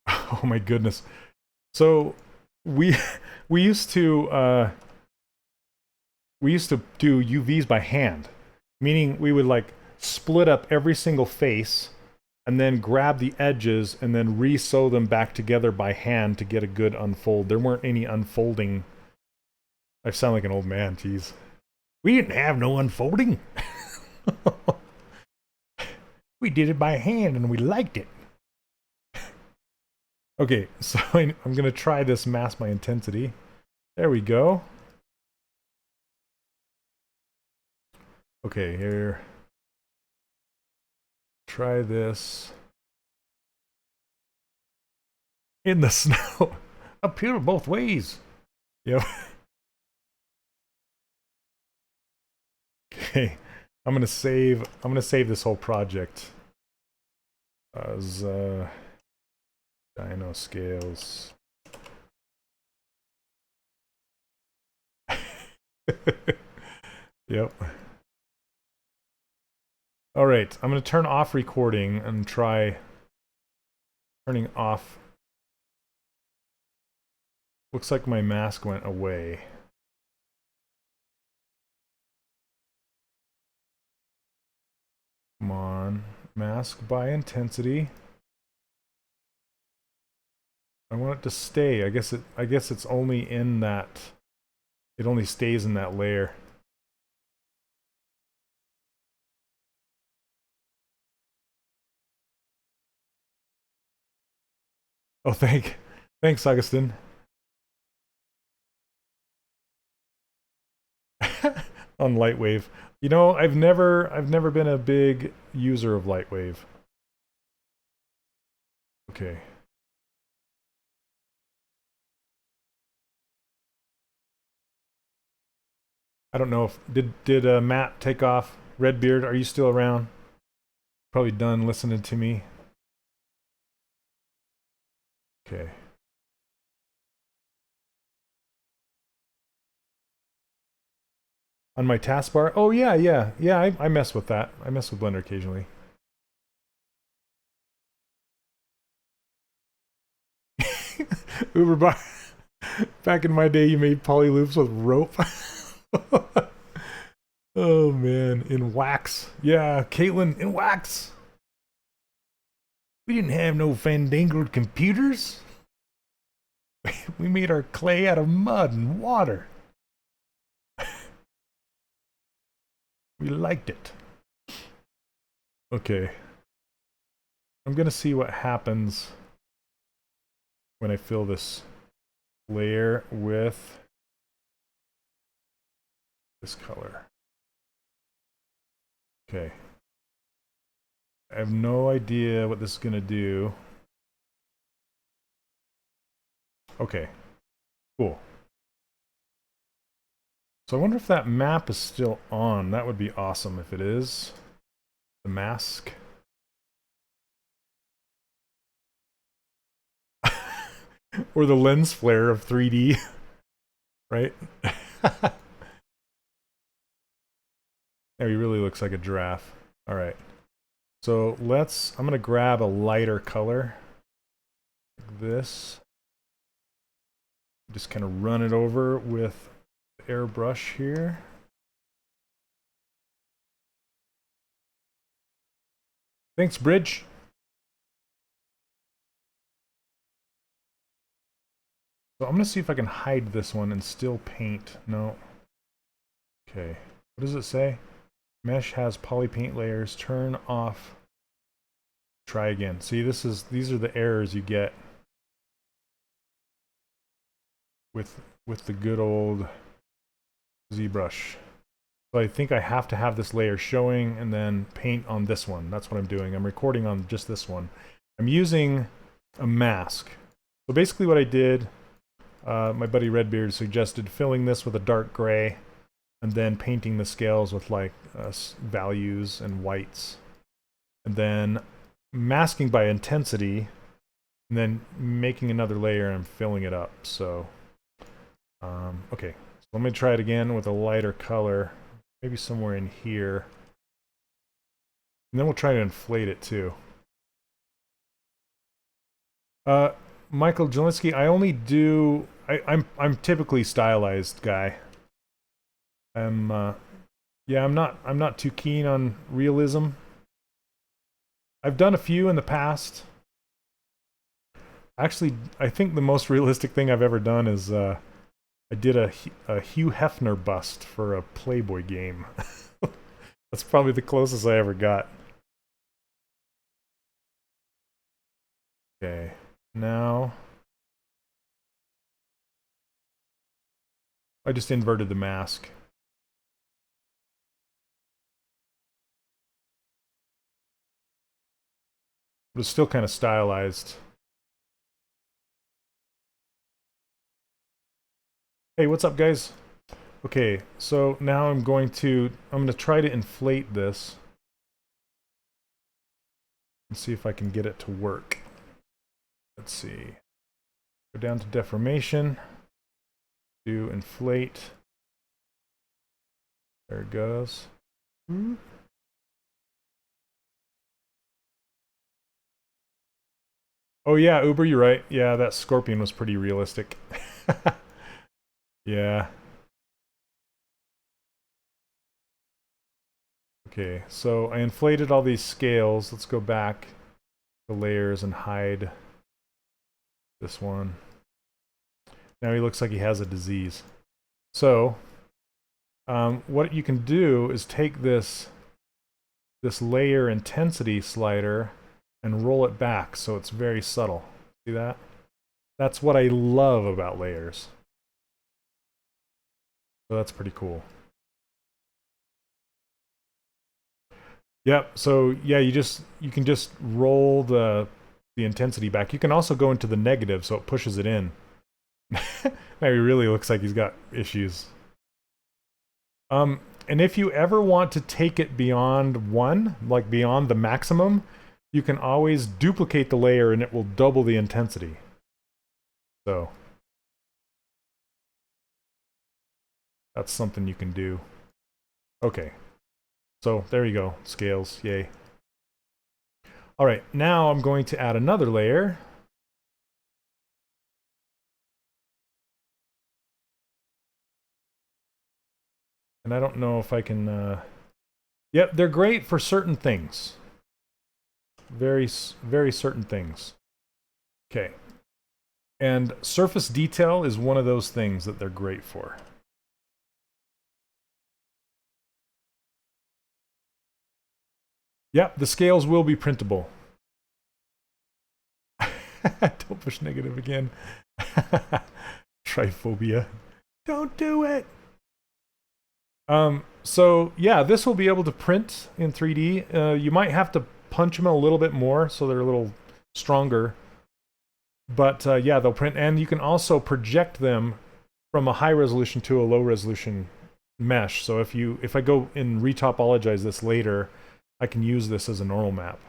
Oh my goodness. So we used to do UVs by hand, meaning we would like split up every single face and then grab the edges and then re-sew them back together by hand to get a good unfold. There weren't any unfolding. I sound like an old man, jeez. We didn't have no unfolding. We did it by hand and we liked it. Okay, so I'm going to try this mask my intensity. There we go. Okay, here. Try this. In the snow. Uphill both ways. Yep. Okay. I'm gonna save this whole project as Dino scales. Yep. All right, I'm gonna turn off recording and try turning off. Looks like my mask went away. Come on, mask by intensity. I want it to stay. I guess it's only in that it only stays in that layer. Oh, thanks, Augustin. On Lightwave. You know, I've never been a big user of Lightwave. Okay. I don't know if did Matt take off? Redbeard, are you still around? Probably done listening to me. Okay. On my taskbar? Oh yeah, I mess with that. I mess with Blender occasionally. Uberbar. Back in my day, you made poly loops with rope. Oh man, in wax. Yeah, Caitlin, in wax. We didn't have no fandangled computers. We made our clay out of mud and water. We liked it. Okay. I'm gonna see what happens when I fill this layer with this color. Okay. I have no idea what this is gonna do. Okay. Cool. So I wonder if that map is still on. That would be awesome if it is. The mask. Or the lens flare of 3D. Right? Yeah, he really looks like a giraffe. Alright. So I'm gonna grab a lighter color. Like this. Just kind of run it over with the airbrush here. Thanks, Bridge. So I'm gonna see if I can hide this one and still paint. No. Okay. What does it say? Mesh has poly paint layers. Turn off. Try again. See, these are the errors you get with the good old ZBrush. So I think I have to have this layer showing and then paint on this one. That's what I'm doing. I'm recording on just this one. I'm using a mask. So basically what I did, my buddy Redbeard suggested filling this with a dark gray and then painting the scales with like values and whites. And then masking by intensity and then making another layer and filling it up. So, okay. So let me try it again with a lighter color, maybe somewhere in here. And then we'll try to inflate it too. Michael Jelinski, I only do... I'm typically stylized guy. Yeah, I'm not too keen on realism. I've done a few in the past. Actually, I think the most realistic thing I've ever done is I did a Hugh Hefner bust for a Playboy game. That's probably the closest I ever got. Okay, now I just inverted the mask. But it's still kind of stylized. Hey, what's up, guys? Okay, so now I'm going to try to inflate this and see if I can get it to work. Let's see. Go down to deformation. Do inflate. There it goes. Oh yeah, Uber, you're right. Yeah, that scorpion was pretty realistic. Yeah. Okay, so I inflated all these scales. Let's go back to layers and hide this one. Now he looks like he has a disease. So what you can do is take this layer intensity slider and roll it back so it's very subtle. See that? That's what I love about layers. So that's pretty cool. Yep, so yeah, you can just roll the intensity back. You can also go into the negative so it pushes it in. Maybe really looks like he's got issues. And if you ever want to take it beyond 1, like beyond the maximum, you can always duplicate the layer and it will double the intensity. So that's something you can do. Okay. So there you go. Scales. Yay. All right. Now I'm going to add another layer. And I don't know if I can... Yep, they're great for certain things. Very certain things. Okay. And surface detail is one of those things that they're great for. Yep, the scales will be printable. Don't push negative again. Triphobia. Don't do it! So yeah, this will be able to print in 3D. You might have to punch them a little bit more so they're a little stronger. But yeah, they'll print, and you can also project them from a high resolution to a low resolution mesh. So if I go and retopologize this later, I can use this as a normal map.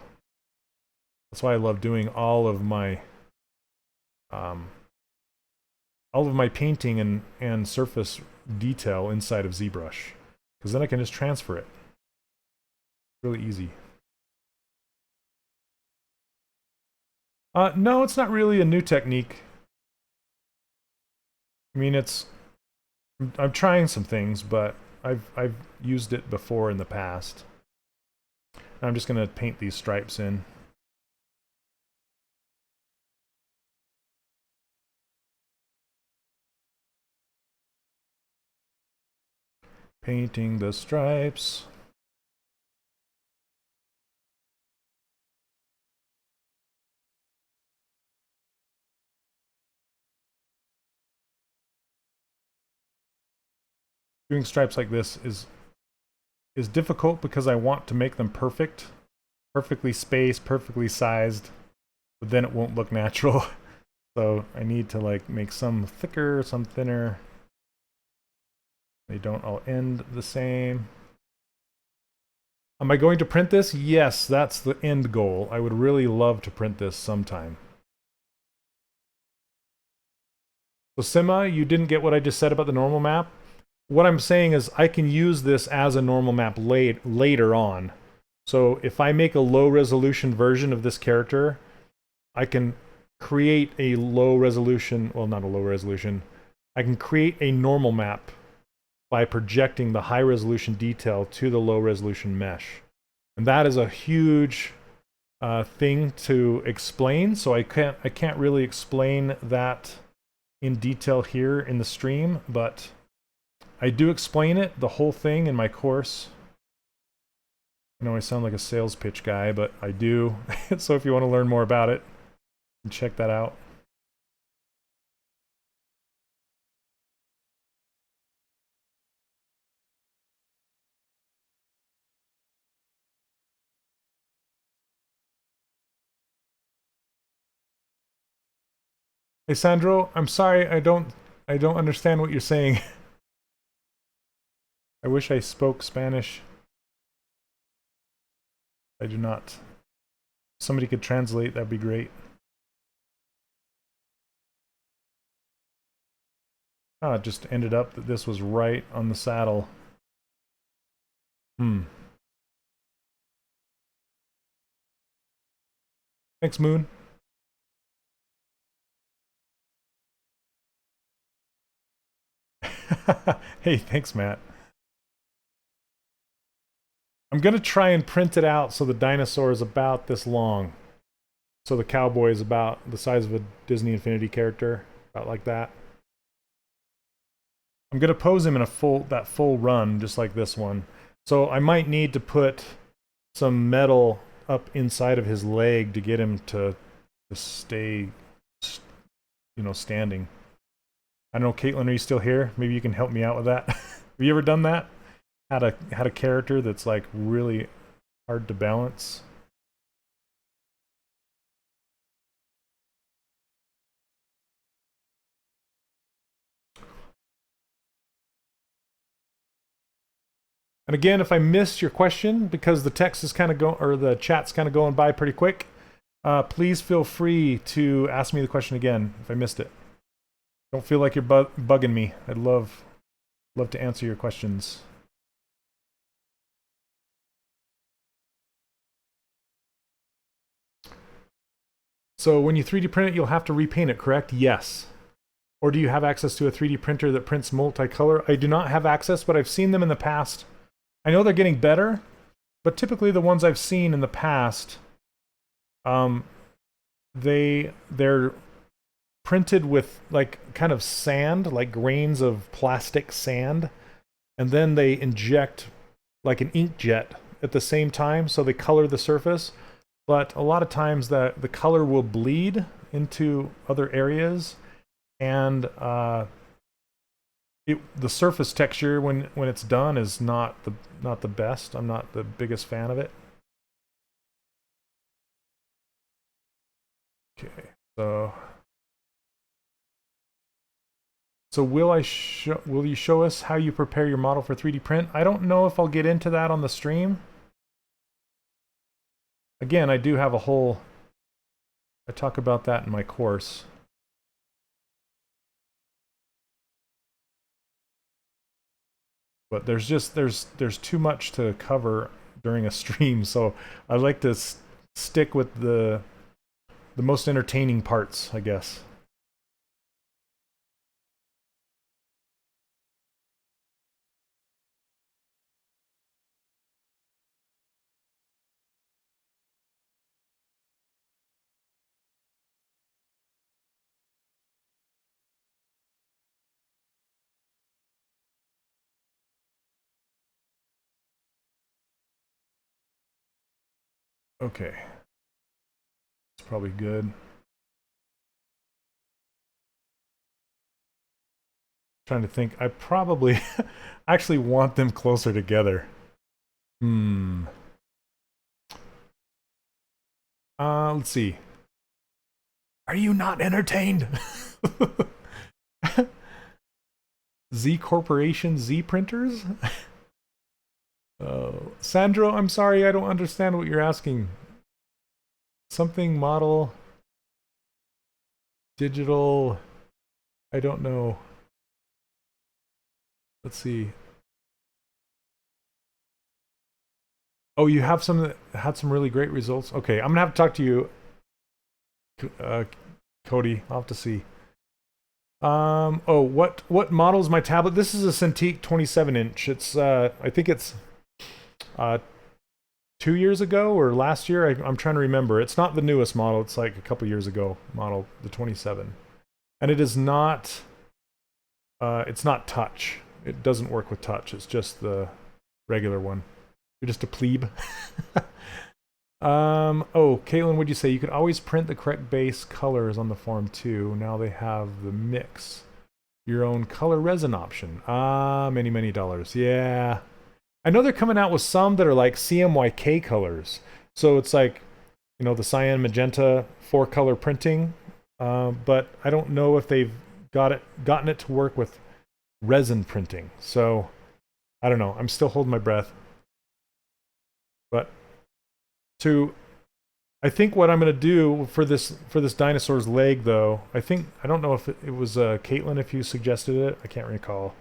That's why I love doing all of my painting and surface detail inside of ZBrush, because then I can just transfer it. Really easy. No, it's not really a new technique. I mean, I'm trying some things, but I've used it before in the past. I'm just gonna paint these stripes in. Painting the stripes. Doing stripes like this is difficult because I want to make them perfect. Perfectly spaced, perfectly sized, but then it won't look natural. So I need to like make some thicker, some thinner. They don't all end the same. Am I going to print this? Yes, that's the end goal. I would really love to print this sometime. So Sima, you didn't get what I just said about the normal map? What I'm saying is I can use this as a normal map later on. So if I make a low resolution version of this character, I can create a low resolution, well, not a low resolution, I can create a normal map by projecting the high resolution detail to the low resolution mesh. And that is a huge thing to explain, so I can't really explain that in detail here in the stream, but I do explain it, the whole thing, in my course. I know I sound like a sales pitch guy, but I do. So if you want to learn more about it, check that out. Hey Sandro, I'm sorry, I don't understand what you're saying. I wish I spoke Spanish. I do not. If somebody could translate, that'd be great. Oh, it just ended up that this was right on the saddle. Thanks, Moon. Hey, thanks, Matt. I'm going to try and print it out so the dinosaur is about this long. So the cowboy is about the size of a Disney Infinity character, about like that. I'm gonna pose him in that full run, just like this one. So I might need to put some metal up inside of his leg to get him to stay, you know, standing. I don't know, Caitlin, are you still here? Maybe you can help me out with that. Have you ever done that? Had a character that's like really hard to balance? And again, if I missed your question because the text is kind of going, or the chat's kind of going by pretty quick, please feel free to ask me the question again if I missed it. Don't feel like you're bugging me. I'd love to answer your questions. So when you 3D print it, you'll have to repaint it, correct? Yes. Or do you have access to a 3D printer that prints multicolor? I do not have access, but I've seen them in the past. I know they're getting better, but typically the ones I've seen in the past, they're printed with like kind of sand, like grains of plastic sand, and then they inject like an inkjet at the same time, so they color the surface. But a lot of times the color will bleed into other areas, and the surface texture when it's done is not the best. I'm not the biggest fan of it. Okay, so will you show us how you prepare your model for 3D print? I don't know if I'll get into that on the stream. Again, I do have I talk about that in my course. But there's too much to cover during a stream, so I like to stick with the most entertaining parts, I guess. Okay. It's probably good. Trying to think. I probably actually want them closer together. Let's see. Are you not entertained? Z Corporation Z printers? Sandro, I'm sorry, I don't understand what you're asking. Something model digital, I don't know. Let's see. Oh, you have some that had some really great results. Okay, I'm gonna have to talk to you, Cody. I'll have to see. Oh, what model is my tablet? This is a Cintiq 27-inch. It's I think it's 2 years ago or last year. I'm trying to remember. It's not the newest model. It's like a couple years ago model, the 27, and it is not. It's not touch. It doesn't work with touch. It's just the regular one. You're just a plebe. Oh, Caitlin, would you say you could always print the correct base colors on the form too? Now they have the mix. Your own color resin option. Many dollars. Yeah. I know they're coming out with some that are like CMYK colors. So it's like, you know, the cyan magenta 4-color printing. But I don't know if they've gotten it to work with resin printing. So I don't know. I'm still holding my breath. But I think what I'm going to do for this dinosaur's leg, though, I don't know if it was Caitlin, if you suggested it. I can't recall.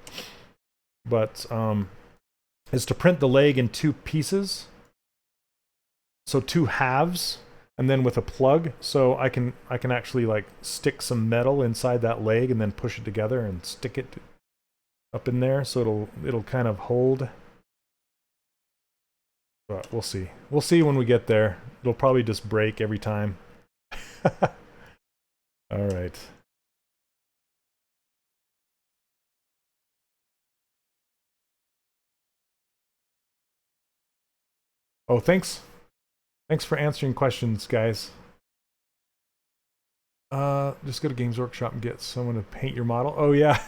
But is to print the leg in 2 pieces, so 2 halves, and then with a plug, so I can actually like stick some metal inside that leg and then push it together and stick it up in there, so it'll kind of hold. But we'll see. We'll see when we get there. It'll probably just break every time. All right. Oh, thanks. Thanks for answering questions, guys. Just go to Games Workshop and get someone to paint your model. Oh yeah,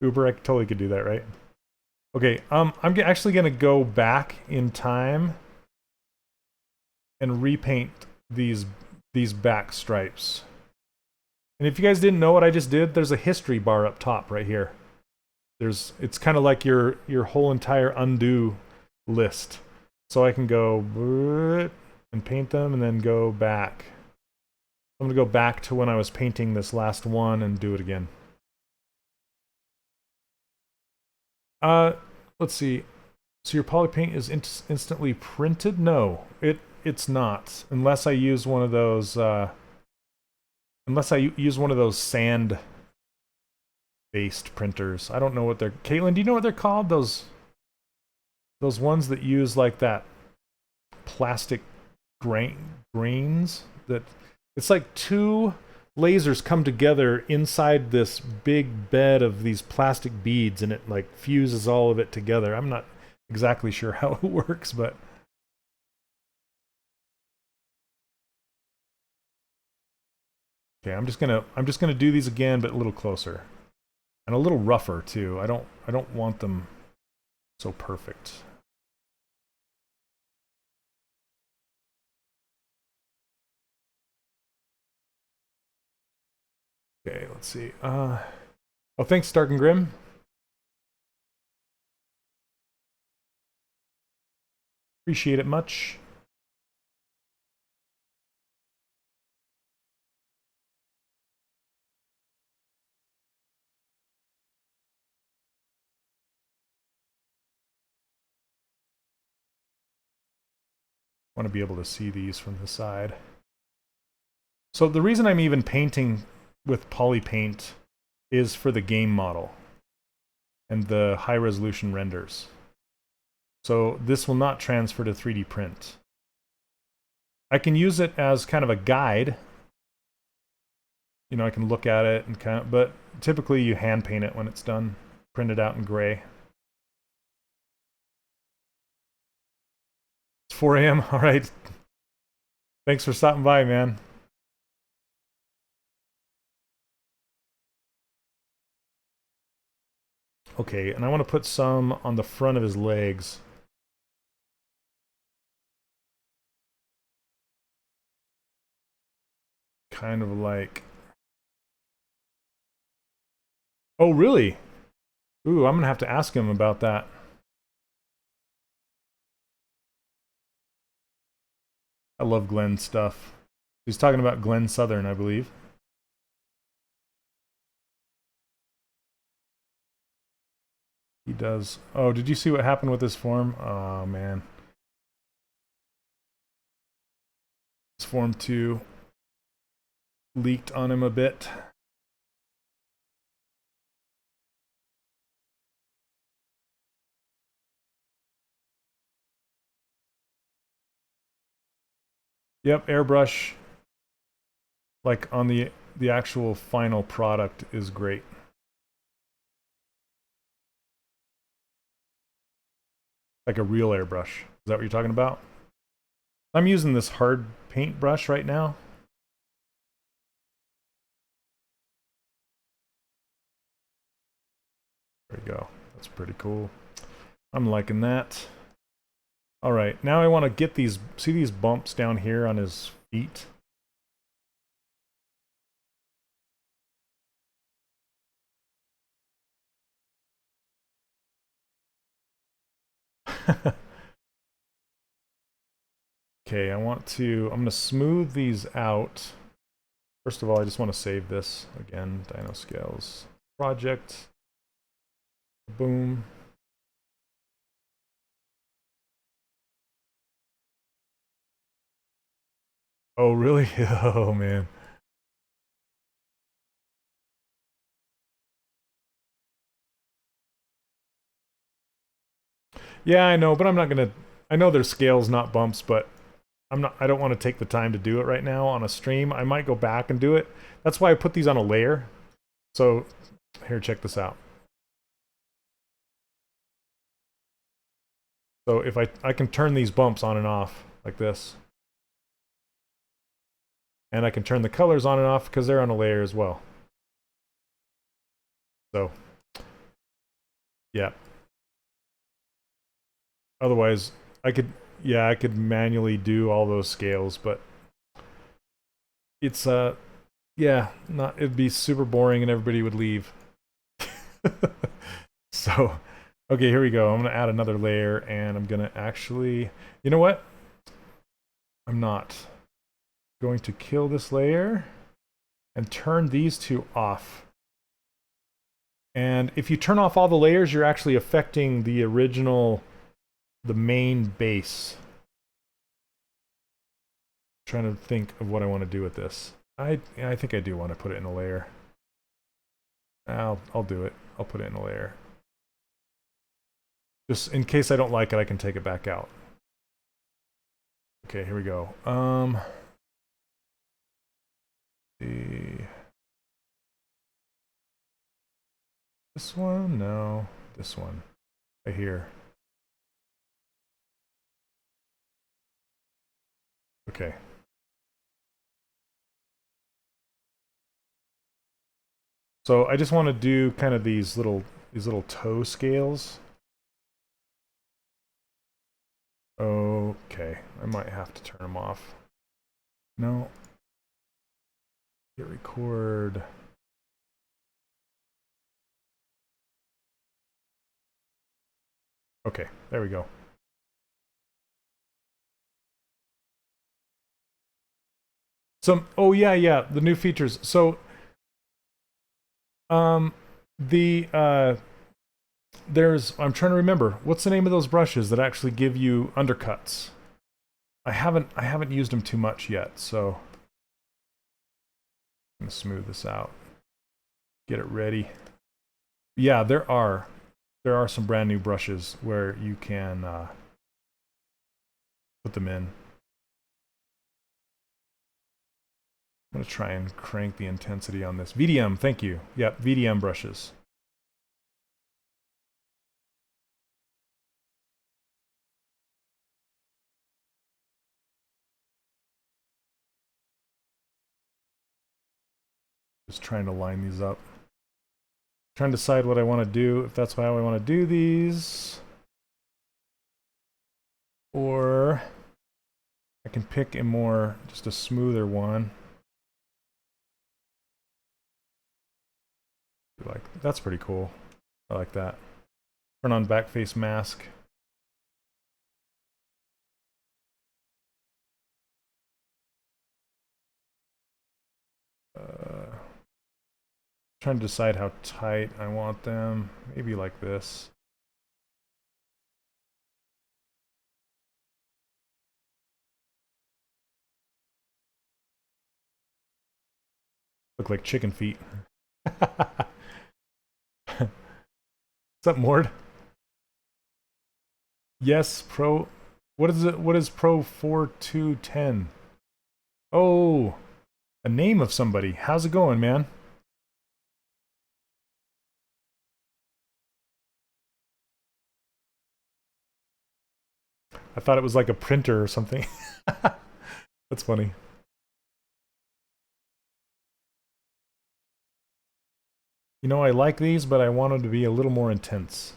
Uber, I totally could do that, right? Okay, I'm actually gonna go back in time and repaint these back stripes. And if you guys didn't know what I just did, there's a history bar up top right here. It's kind of like your whole entire undo list. So I can go and paint them and then go back. I'm gonna go back to when I was painting this last one and do it again. Let's see. So your poly paint is instantly printed? No, it's not, unless I use one of those. Unless I use one of those sand-based printers. I don't know what they're. Caitlin, do you know what they're called? Those ones that use like that plastic grains that. It's like two lasers come together inside this big bed of these plastic beads, and it like fuses all of it together. I'm not exactly sure how it works, but okay, I'm just gonna do these again, but a little closer and a little rougher too. I don't want them so perfect. Okay, let's see. Oh, thanks, Stark and Grim. Appreciate it much. Want to be able to see these from the side. So the reason I'm even painting with poly paint is for the game model and the high resolution renders. So this will not transfer to 3D print. I can use it as kind of a guide. You know, I can look at it and kind of, but typically you hand paint it when it's done, print it out in gray. It's 4 a.m. All right. Thanks for stopping by, man. Okay, and I want to put some on the front of his legs. Kind of like... Oh, really? Ooh, I'm going to have to ask him about that. I love Glenn's stuff. He's talking about Glenn Southern, I believe. He does. Oh, did you see what happened with this form? Oh, man. This form 2 leaked on him a bit. Yep, airbrush, like on the actual final product, is great. Like a real airbrush. Is that what you're talking about? I'm using this hard paint brush right now. There we go. That's pretty cool. I'm liking that. All right, now I want to get these, see these bumps down here on his feet? Okay, I'm going to smooth these out. First of all, I just want to save this again, Dino Scales project. Boom. Oh, really? Oh, man. Yeah, I know, but I'm not gonna... I know there's scales, not bumps, but I don't want to take the time to do it right now on a stream. I might go back and do it. That's why I put these on a layer. So, here, check this out. So if I can turn these bumps on and off like this. And I can turn the colors on and off because they're on a layer as well. So, yeah. Otherwise, I could manually do all those scales, but it's yeah, it'd be super boring and everybody would leave. So, okay, here we go. I'm gonna add another layer and I'm gonna actually, you know what? I'm not going to kill this layer and turn these two off. And if you turn off all the layers, you're actually affecting the original, the main base. I'm trying to think of what I want to do with this. I think I do want to put it in a layer. I'll do it. I'll put it in a layer. Just in case I don't like it, I can take it back out. Okay, here we go. This one? No. This one. Right here. Okay. So I just want to do kind of these little toe scales. Okay, I might have to turn them off. No. Hit record. Okay, there we go. Oh yeah, the new features. So, I'm trying to remember, what's the name of those brushes that actually give you undercuts? I haven't used them too much yet, so I'm gonna smooth this out. Get it ready. Yeah, there are some brand new brushes where you can put them in. I'm gonna try and crank the intensity on this. VDM, thank you. Yep, VDM brushes. Just trying to line these up. Trying to decide what I want to do, if that's how I want to do these. Or I can pick just a smoother one. That's pretty cool. I like that. Turn on back face mask. Trying to decide how tight I want them. Maybe like this. Look like chicken feet. What's up, Mord? Yes, Pro. What is it? What is Pro 4210? Oh, a name of somebody. How's it going, man? I thought it was like a printer or something. That's funny. You know, I like these, but I want them to be a little more intense.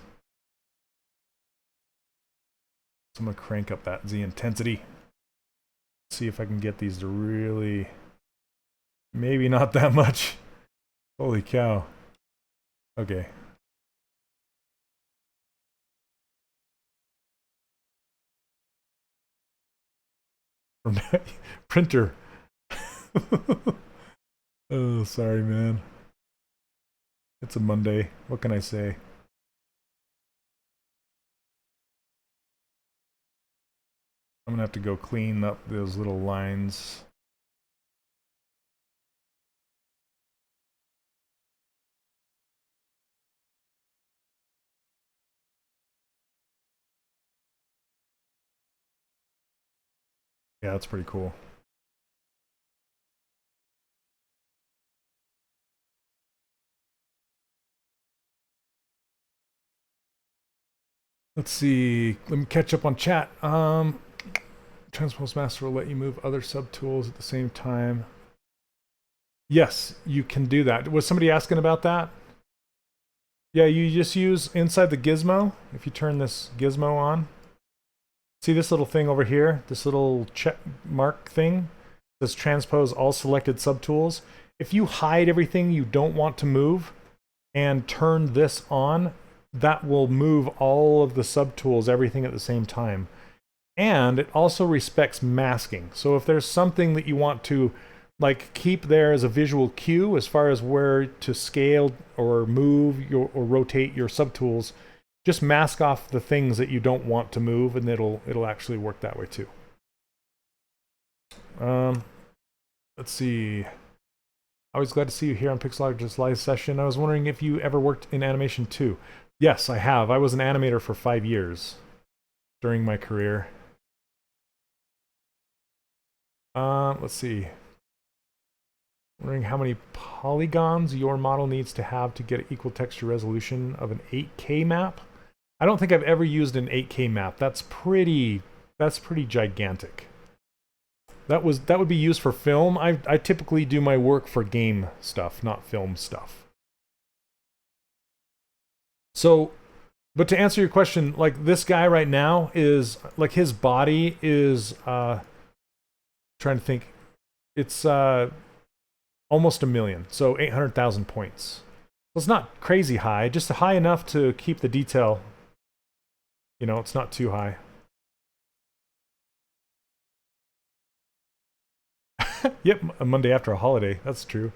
So I'm going to crank up the intensity. See if I can get these to really... Maybe not that much. Holy cow. Okay. Printer. Oh, sorry, man. It's a Monday. What can I say? I'm gonna have to go clean up those little lines. Yeah, that's pretty cool. Let's see. Let me catch up on chat. Transpose Master will let you move other subtools at the same time. Yes, you can do that. Was somebody asking about that? Yeah, you just use inside the gizmo. If you turn this gizmo on, see this little thing over here? This little check mark thing? This transpose all selected subtools. If you hide everything you don't want to move and turn this on, that will move all of the subtools, everything at the same time. And it also respects masking. So if there's something that you want to like keep there as a visual cue as far as where to scale or move or rotate your subtools, just mask off the things that you don't want to move, and it'll actually work that way too. Let's see. Always glad to see you here on Pixelogic's live session. I was wondering if you ever worked in animation too. Yes, I have. I was an animator for 5 years during my career. Let's see. Wondering how many polygons your model needs to have to get equal texture resolution of an 8K map. I don't think I've ever used an 8K map. That's pretty gigantic. That would be used for film. I typically do my work for game stuff, not film stuff. So, but to answer your question, like this guy right now is like his body is trying to think. It's almost 1 million, so 800,000 points. Well, it's not crazy high, just high enough to keep the detail. You know, it's not too high. Yep, a Monday after a holiday. That's true.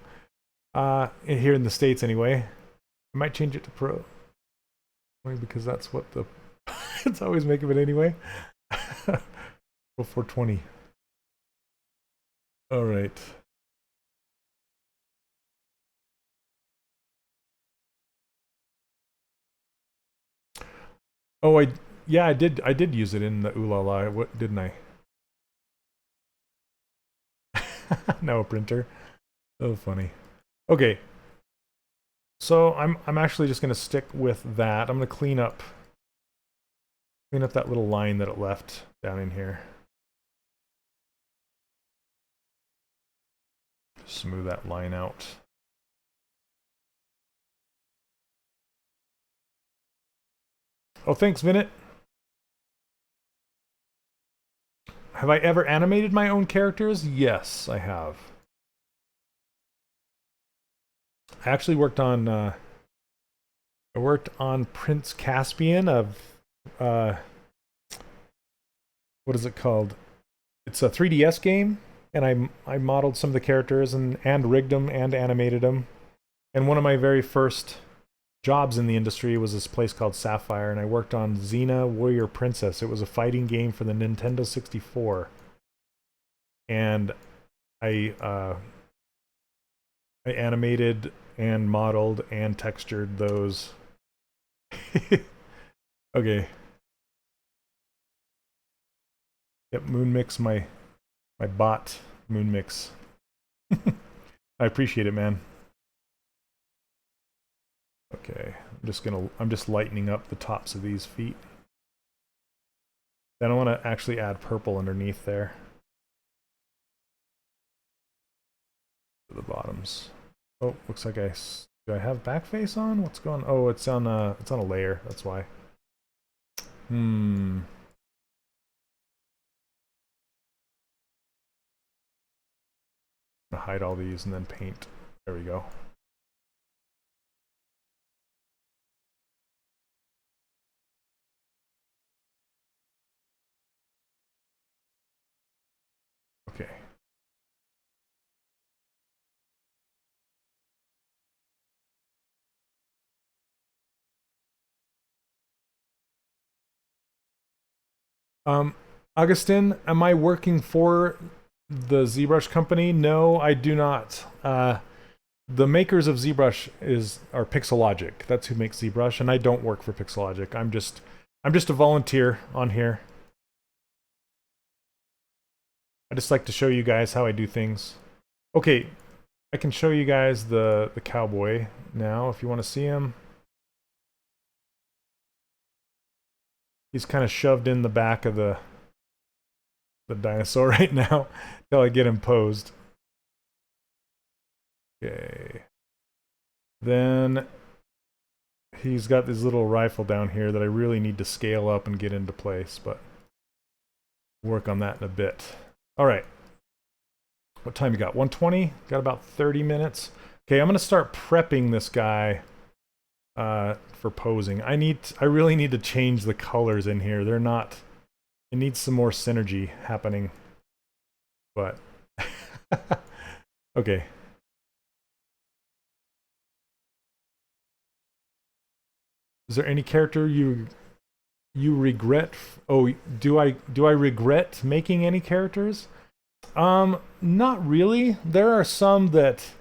Here in the States, anyway. I might change it to Pro. Because that's what the... it's always making it anyway. Pro 420. All right. Oh, yeah, I did use it in the Ooh La La, what didn't I? No, a printer. Oh, funny. Okay. So I'm actually just gonna stick with that. I'm gonna clean up that little line that it left down in here. Smooth that line out. Oh, thanks, Vinit. Have I ever animated my own characters? Yes, I have. I actually worked on Prince Caspian of what is it called? It's a 3DS game, and I modeled some of the characters and rigged them and animated them. And one of my very first jobs in the industry was this place called Sapphire, and I worked on Xena Warrior Princess. It was a fighting game for the Nintendo 64. And I animated and modeled and textured those. Okay. Yep, Moonmix, my bot Moonmix. I appreciate it, man. Okay, I'm just lightening up the tops of these feet. Then I want to actually add purple underneath there. To the bottoms. Oh, looks like do I have backface on? What's going on? Oh, it's on a layer, that's why. I'm gonna hide all these and then paint. There we go. Okay. Augustin, am I working for the ZBrush company? No, I do not. The makers of ZBrush are Pixelogic. That's who makes ZBrush, and I don't work for Pixelogic. I'm just a volunteer on here. I just like to show you guys how I do things. Okay, I can show you guys the cowboy now if you want to see him. He's kind of shoved in the back of the dinosaur right now until I get him posed. Okay. Then he's got this little rifle down here that I really need to scale up and get into place, but work on that in a bit. All right. What time you got? 1:20? Got about 30 minutes. Okay, I'm going to start prepping this guy for posing. I really need to change the colors in here. They're not... It needs some more synergy happening. But... okay. Is there any character you regret? Oh, do I regret making any characters? Not really. There are some that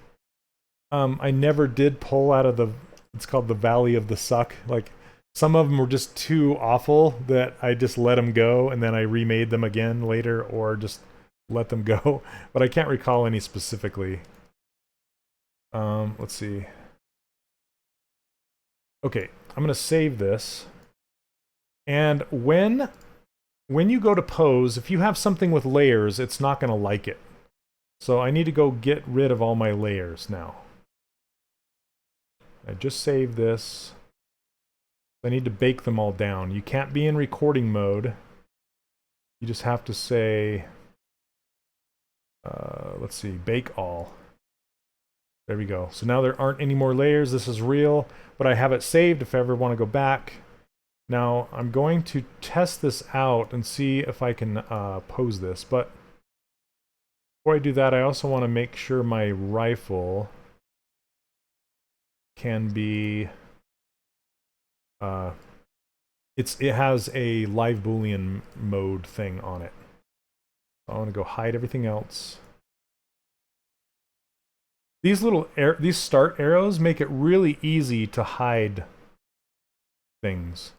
I never did pull out of the, it's called the Valley of the Suck. Like, some of them were just too awful that I just let them go, and then I remade them again later, or just let them go. But I can't recall any specifically. Let's see. Okay, I'm gonna save this. And when you go to pose, if you have something with layers, it's not gonna like it. So I need to go get rid of all my layers now. I just saved this. I need to bake them all down. You can't be in recording mode. You just have to say, let's see, bake all. There we go. So now there aren't any more layers. This is real, but I have it saved if I ever want to go back. Now I'm going to test this out and see if I can pose this. But before I do that, I also want to make sure my rifle can be... it has a live boolean mode thing on it. I want to go hide everything else. These little these start arrows make it really easy to hide things.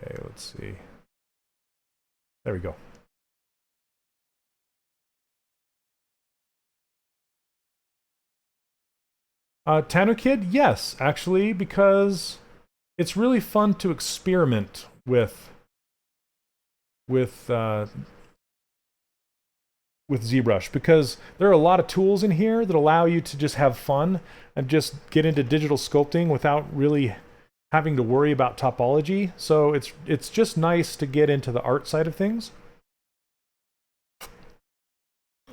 Okay, let's see. There we go. Tano Kid, yes, actually, because it's really fun to experiment with ZBrush, because there are a lot of tools in here that allow you to just have fun and just get into digital sculpting without really having to worry about topology. So it's just nice to get into the art side of things.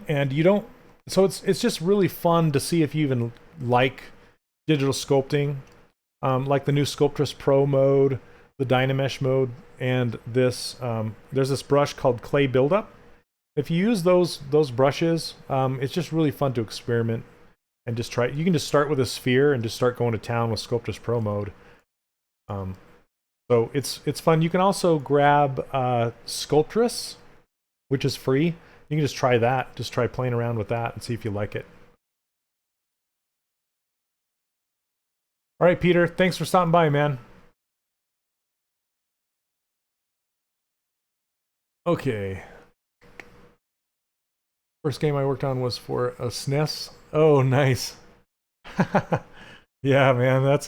And you don't... So it's just really fun to see if you even like digital sculpting. Like the new Sculptress Pro mode, the Dynamesh mode, and this... there's this brush called Clay Buildup. If you use those brushes, it's just really fun to experiment and just try. You can just start with a sphere and just start going to town with Sculptress Pro mode. So it's fun. You can also grab Sculptress, which is free. You can just try that. Just try playing around with that and see if you like it. All right, Peter. Thanks for stopping by, man. Okay. First game I worked on was for a SNES. Oh, nice. Yeah, man, that's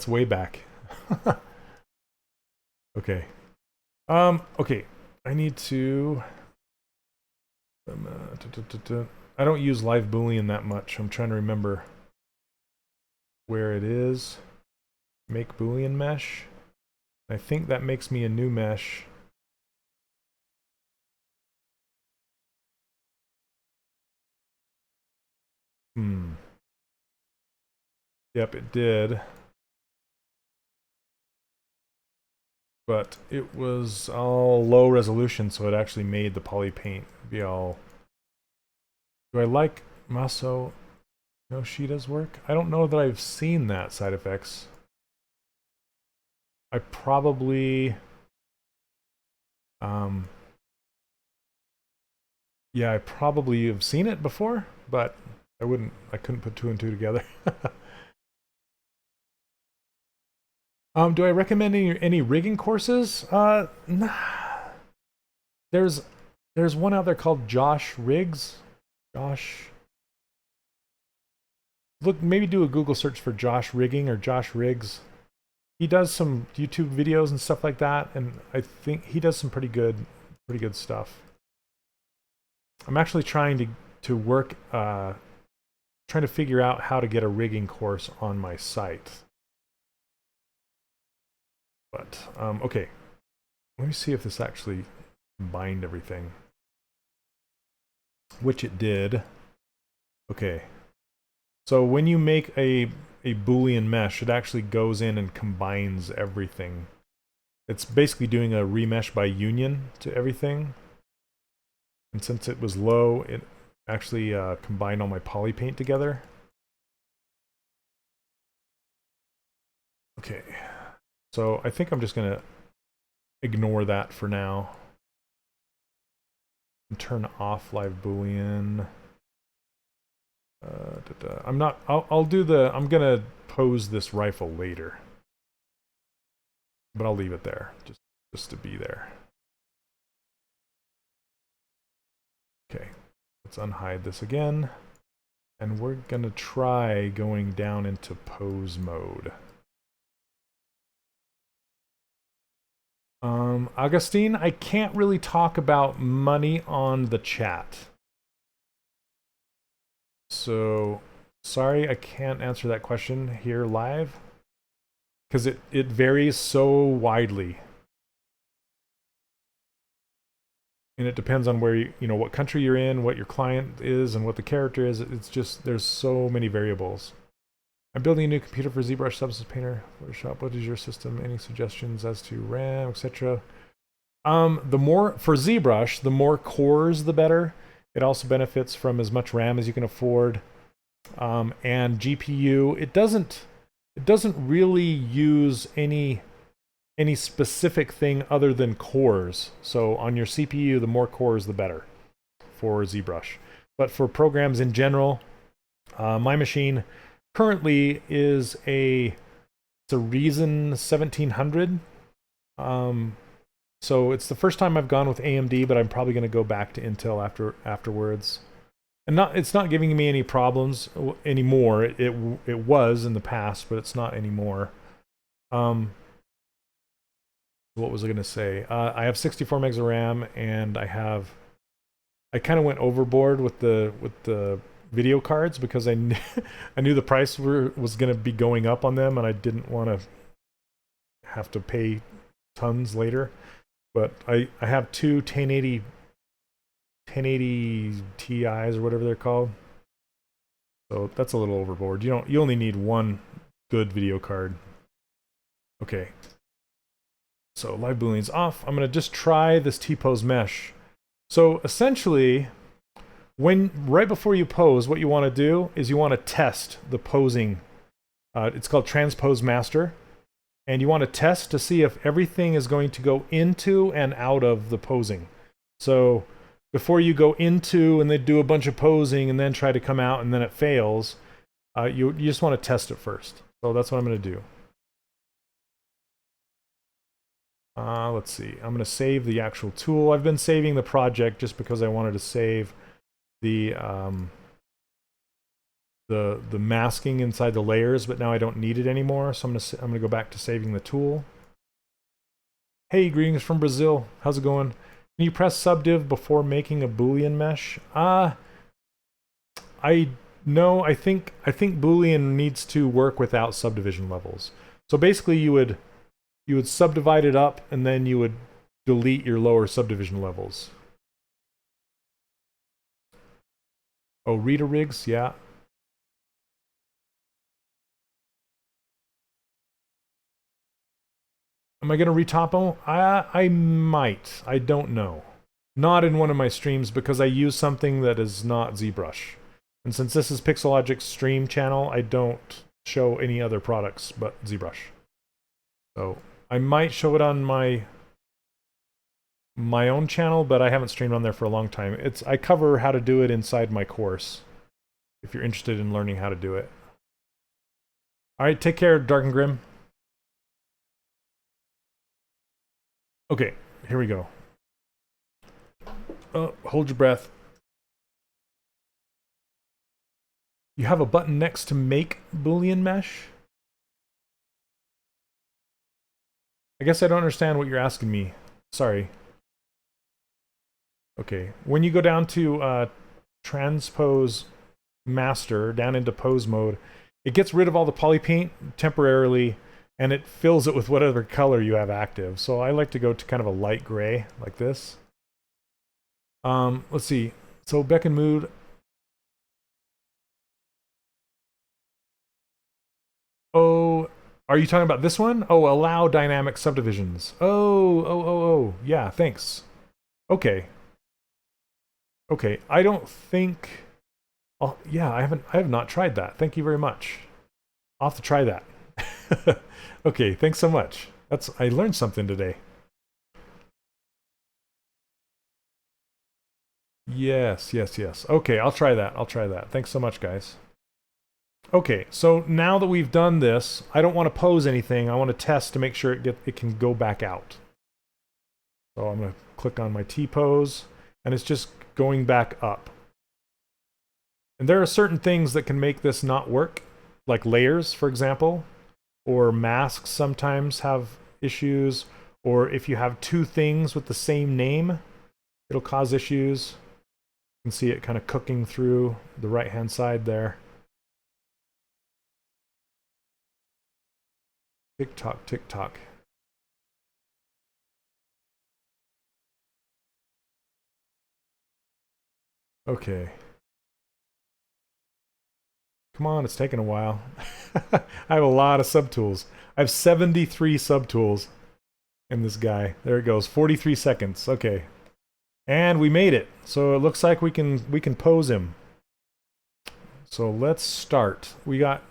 way back. Okay. Okay. I need to... I don't use live boolean that much. I'm trying to remember where it is. Make boolean mesh. I think that makes me a new mesh. Yep, it did. But it was all low resolution, so it actually made the poly paint be all... Do I like Maso Yoshida's work? I don't know that I've seen that side effects. I probably... yeah, I probably have seen it before, but I couldn't put two and two together. Do I recommend any rigging courses? Nah. There's one out there called Josh Riggs. Josh. Look, maybe do a Google search for Josh Rigging or Josh Riggs. he does some YouTube videos and stuff like that, and I think he does some pretty good stuff. I'm actually trying to work, trying to figure out how to get a rigging course on my site. But okay, let me see if this actually combined everything, which it did. Okay, so when you make a Boolean mesh, it actually goes in and combines everything. It's basically doing a remesh by union to everything. And since it was low, it actually combined all my poly paint together. Okay, so I think I'm just gonna ignore that for now. And turn off live Boolean. I'm not. I'll do the. I'm gonna pose this rifle later, but I'll leave it there just to be there. Okay, let's unhide this again, and we're gonna try going down into pose mode. Augustine, I can't really talk about money on the chat. So, sorry I can't answer that question here live, because it varies so widely. And it depends on where you know, what country you're in, what your client is, and what the character is. It's just, there's so many variables. I'm building a new computer for ZBrush Substance Painter, Photoshop. What is your system? Any suggestions as to RAM, etc.? The more, for ZBrush, the more cores, the better. It also benefits from as much RAM as you can afford. And GPU, it doesn't really use any specific thing other than cores. So on your CPU, the more cores, the better for ZBrush. But for programs in general, my machine currently is it's a Ryzen 1700. So it's the first time I've gone with AMD, but I'm probably going to go back to Intel afterwards. And it's not giving me any problems anymore. It was in the past, but it's not anymore. What was I going to say? I have 64 megs of RAM, and I kind of went overboard with the video cards because I knew the price was going to be going up on them, and I didn't want to have to pay tons later. But I have two 1080 Ti's or whatever they're called. So that's a little overboard. You only need one good video card. Okay. So live Boolean's off. I'm going to just try this T-pose mesh. So essentially, right before you pose, what you want to do is you want to test the posing. It's called Transpose Master. And you want to test to see if everything is going to go into and out of the posing. So before you go into and then do a bunch of posing and then try to come out and then it fails, you just want to test it first. So that's what I'm going to do. Let's see. I'm going to save the actual tool. I've been saving the project just because I wanted to save the masking inside the layers, but now I don't need it anymore. So I'm gonna go back to saving the tool. Hey, greetings from Brazil. How's it going? Can you press subdiv before making a Boolean mesh? I think Boolean needs to work without subdivision levels. So basically, you would subdivide it up, and then you would delete your lower subdivision levels. Oh, Rita rigs, yeah. Am I going to retopo? I might. I don't know. Not in one of my streams because I use something that is not ZBrush. And since this is Pixelogic's stream channel, I don't show any other products but ZBrush. So I might show it on my own channel, but I haven't streamed on there for a long time. I cover how to do it inside my course, if you're interested in learning how to do it. All right, take care, Dark and Grim. Okay, here we go. Hold your breath. You have a button next to make Boolean mesh? I guess I don't understand what you're asking me. Sorry. Okay, when you go down to transpose master, down into pose mode, it gets rid of all the poly paint temporarily, and it fills it with whatever color you have active. So I like to go to kind of a light gray, like this. Let's see. So beckon mood. Oh, are you talking about this one? Oh, allow dynamic subdivisions. Oh. Yeah, thanks. Okay. Okay, I don't think... Oh, yeah, I have not tried that. Thank you very much. I'll have to try that. Okay, thanks so much. I learned something today. Yes. Okay, I'll try that. Thanks so much, guys. Okay, so now that we've done this, I don't want to pose anything. I want to test to make sure it can go back out. So I'm going to click on my T-pose, and it's just going back up. And there are certain things that can make this not work, like layers, for example, or masks sometimes have issues, or if you have two things with the same name, it'll cause issues. You can see it kind of cooking through the right-hand side there. Tick tock, tick tock. Okay. Come on, it's taking a while. I have a lot of subtools. I have 73 subtools in this guy. There it goes, 43 seconds. Okay. And we made it. So it looks like we can pose him. So let's start. We got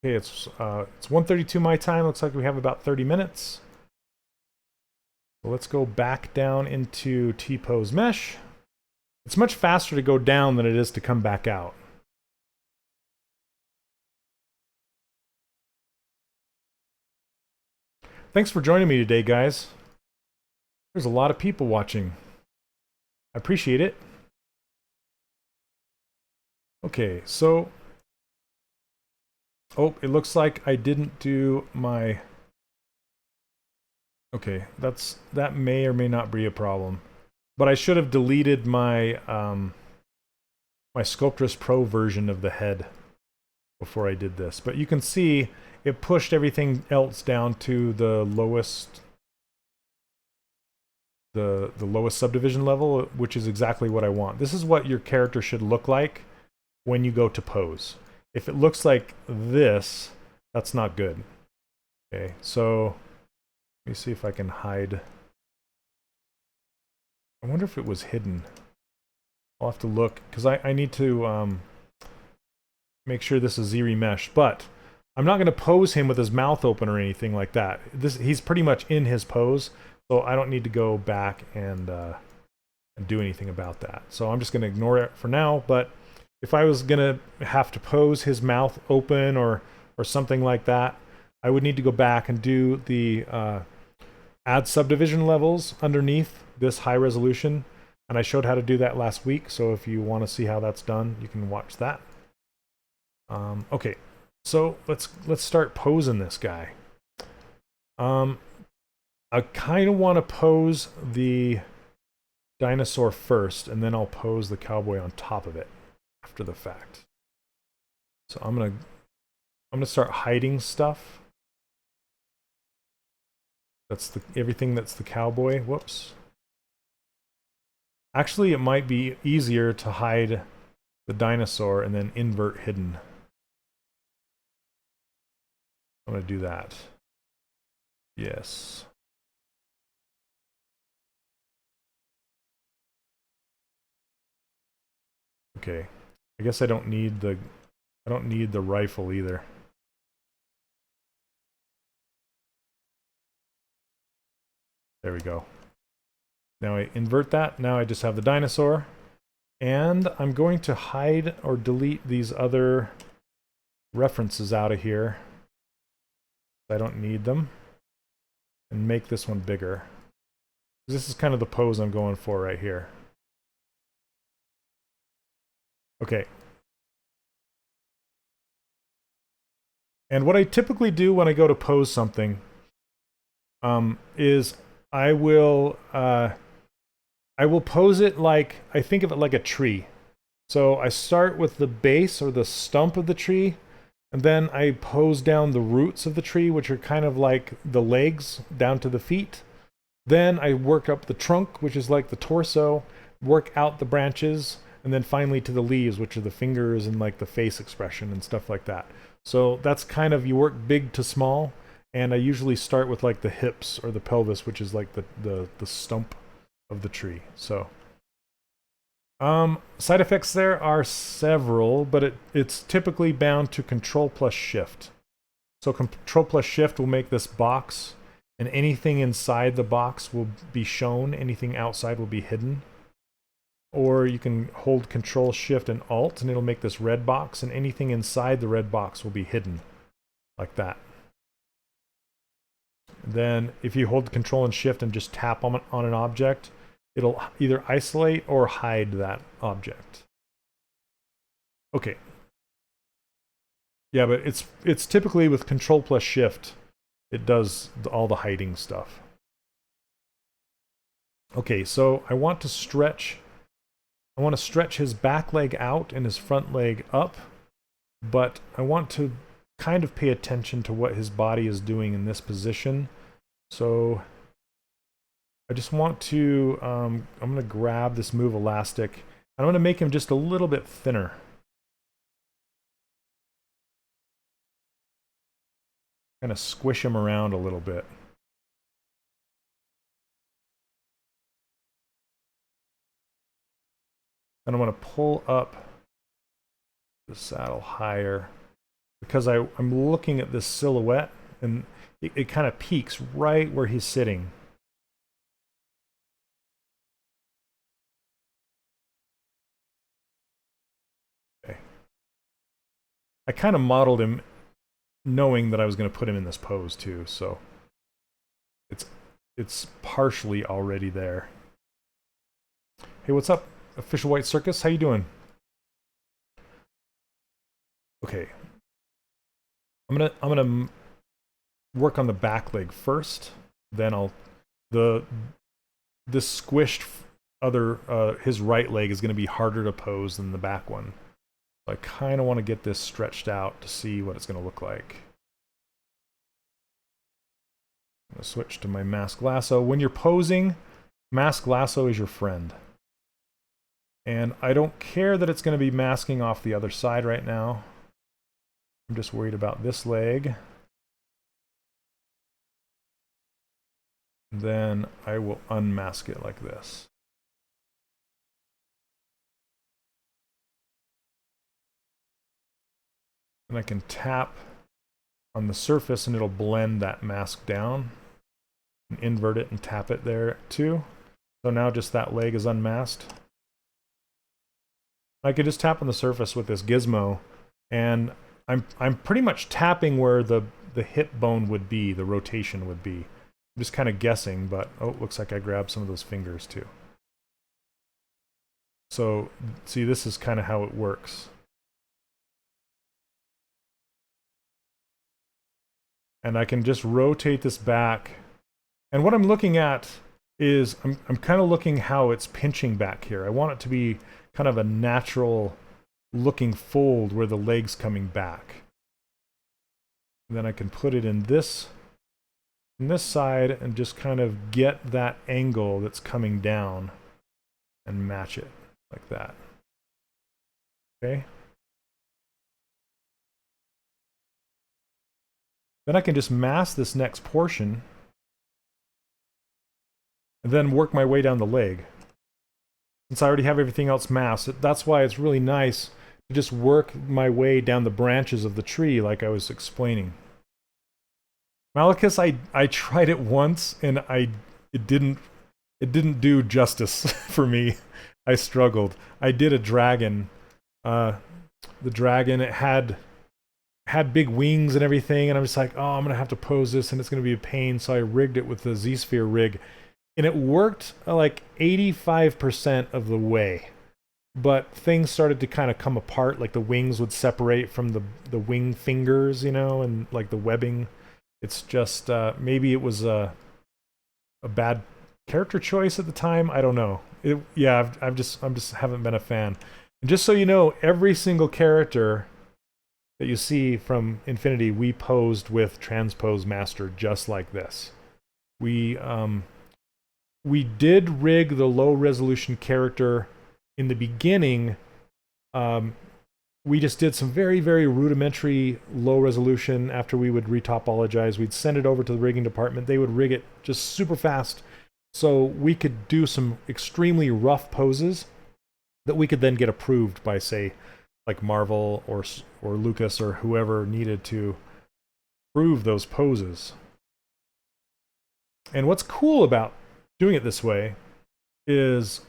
okay, it's 1:32 my time. Looks like we have about 30 minutes. So let's go back down into T-pose mesh. It's much faster to go down than it is to come back out. Thanks for joining me today, guys. There's a lot of people watching. I appreciate it. Okay, so... Oh, it looks like I didn't do my... Okay, that may or may not be a problem. But I should have deleted my my Sculptress Pro version of the head before I did this. But you can see it pushed everything else down to the lowest the lowest subdivision level, which is exactly what I want. This is what your character should look like when you go to pose. If it looks like this, that's not good. Okay, so let me see if I can hide. I wonder if it was hidden. I'll have to look, because I need to make sure this is Z-remeshed, but I'm not going to pose him with his mouth open or anything like that. He's pretty much in his pose, so I don't need to go back and do anything about that. So I'm just going to ignore it for now, but if I was going to have to pose his mouth open or something like that, I would need to go back and do the add subdivision levels underneath this high resolution. And I showed how to do that last week, so if you want to see how that's done, you can watch that. Okay, so let's start posing this guy. I kind of want to pose the dinosaur first, and then I'll pose the cowboy on top of it after the fact. So I'm gonna start hiding stuff. That's everything that's the cowboy. Whoops. Actually, it might be easier to hide the dinosaur and then invert hidden. I'm going to do that. Yes. Okay. I guess I don't need the rifle either. There we go. Now I invert that. Now I just have the dinosaur. And I'm going to hide or delete these other references out of here. I don't need them. And make this one bigger. This is kind of the pose I'm going for right here. Okay. And what I typically do when I go to pose something, is I will pose it like, I think of it like a tree. So I start with the base or the stump of the tree, and then I pose down the roots of the tree, which are kind of like the legs down to the feet. Then I work up the trunk, which is like the torso, work out the branches, and then finally to the leaves, which are the fingers and like the face expression and stuff like that. So that's kind of, you work big to small, and I usually start with like the hips or the pelvis, which is like the stump of the tree. So side effects there are several, but it's typically bound to Control plus Shift. So Control plus Shift will make this box, and anything inside the box will be shown, anything outside will be hidden. Or you can hold Control Shift and Alt, and it'll make this red box, and anything inside the red box will be hidden, like that. Then if you hold Control and Shift and just tap on an object, it'll either isolate or hide that object. Okay. Yeah, but it's typically with Control plus Shift, it does all the hiding stuff. Okay, so I want to stretch his back leg out and his front leg up, but I want to kind of pay attention to what his body is doing in this position. So I just want to, I'm going to grab this move elastic. I'm going to make him just a little bit thinner. Kind of squish him around a little bit. And I'm going to pull up the saddle higher because I'm looking at this silhouette, and it kind of peaks right where he's sitting. Okay. I kind of modeled him knowing that I was going to put him in this pose too, so it's partially already there. Hey, what's up, Official White Circus? How you doing? Okay. I'm gonna work on the back leg first, then this squished his right leg is going to be harder to pose than the back one. So I kind of want to get this stretched out to see what it's going to look like. I'm going to switch to my mask lasso. When you're posing, mask lasso is your friend. And I don't care that it's going to be masking off the other side right now. I'm just worried about this leg. Then I will unmask it like this. And I can tap on the surface and it'll blend that mask down. And invert it and tap it there too. So now just that leg is unmasked. I could just tap on the surface with this gizmo, and I'm pretty much tapping where the hip bone would be, the rotation would be. I'm just kind of guessing, but oh, it looks like I grabbed some of those fingers too. So, see, this is kind of how it works. And I can just rotate this back. And what I'm looking at is, I'm kind of looking how it's pinching back here. I want it to be kind of a natural looking fold where the leg's coming back. And then I can put it in this side and just kind of get that angle that's coming down and match it like that. Okay. Then I can just mask this next portion and then work my way down the leg. Since I already have everything else masked, that's why it's really nice to just work my way down the branches of the tree like I was explaining. Malachus, I tried it once and it didn't do justice for me. I struggled. I did a dragon. The dragon, it had big wings and everything, and I'm just like, oh, I'm gonna have to pose this and it's gonna be a pain, so I rigged it with the Z-Sphere rig. And it worked like 85% of the way. But things started to kind of come apart, like the wings would separate from the wing fingers, you know, and like the webbing. It's just, maybe it was a bad character choice at the time. I don't know. Yeah, I'm just haven't been a fan. And just so you know, every single character that you see from Infinity, we posed with Transpose Master just like this. We did rig the low resolution character in the beginning. We just did some very, very rudimentary low resolution. After we would retopologize, we'd send it over to the rigging department. They would rig it just super fast, so we could do some extremely rough poses that we could then get approved by, say, like Marvel or Lucas or whoever needed to approve those poses. And what's cool about doing it this way is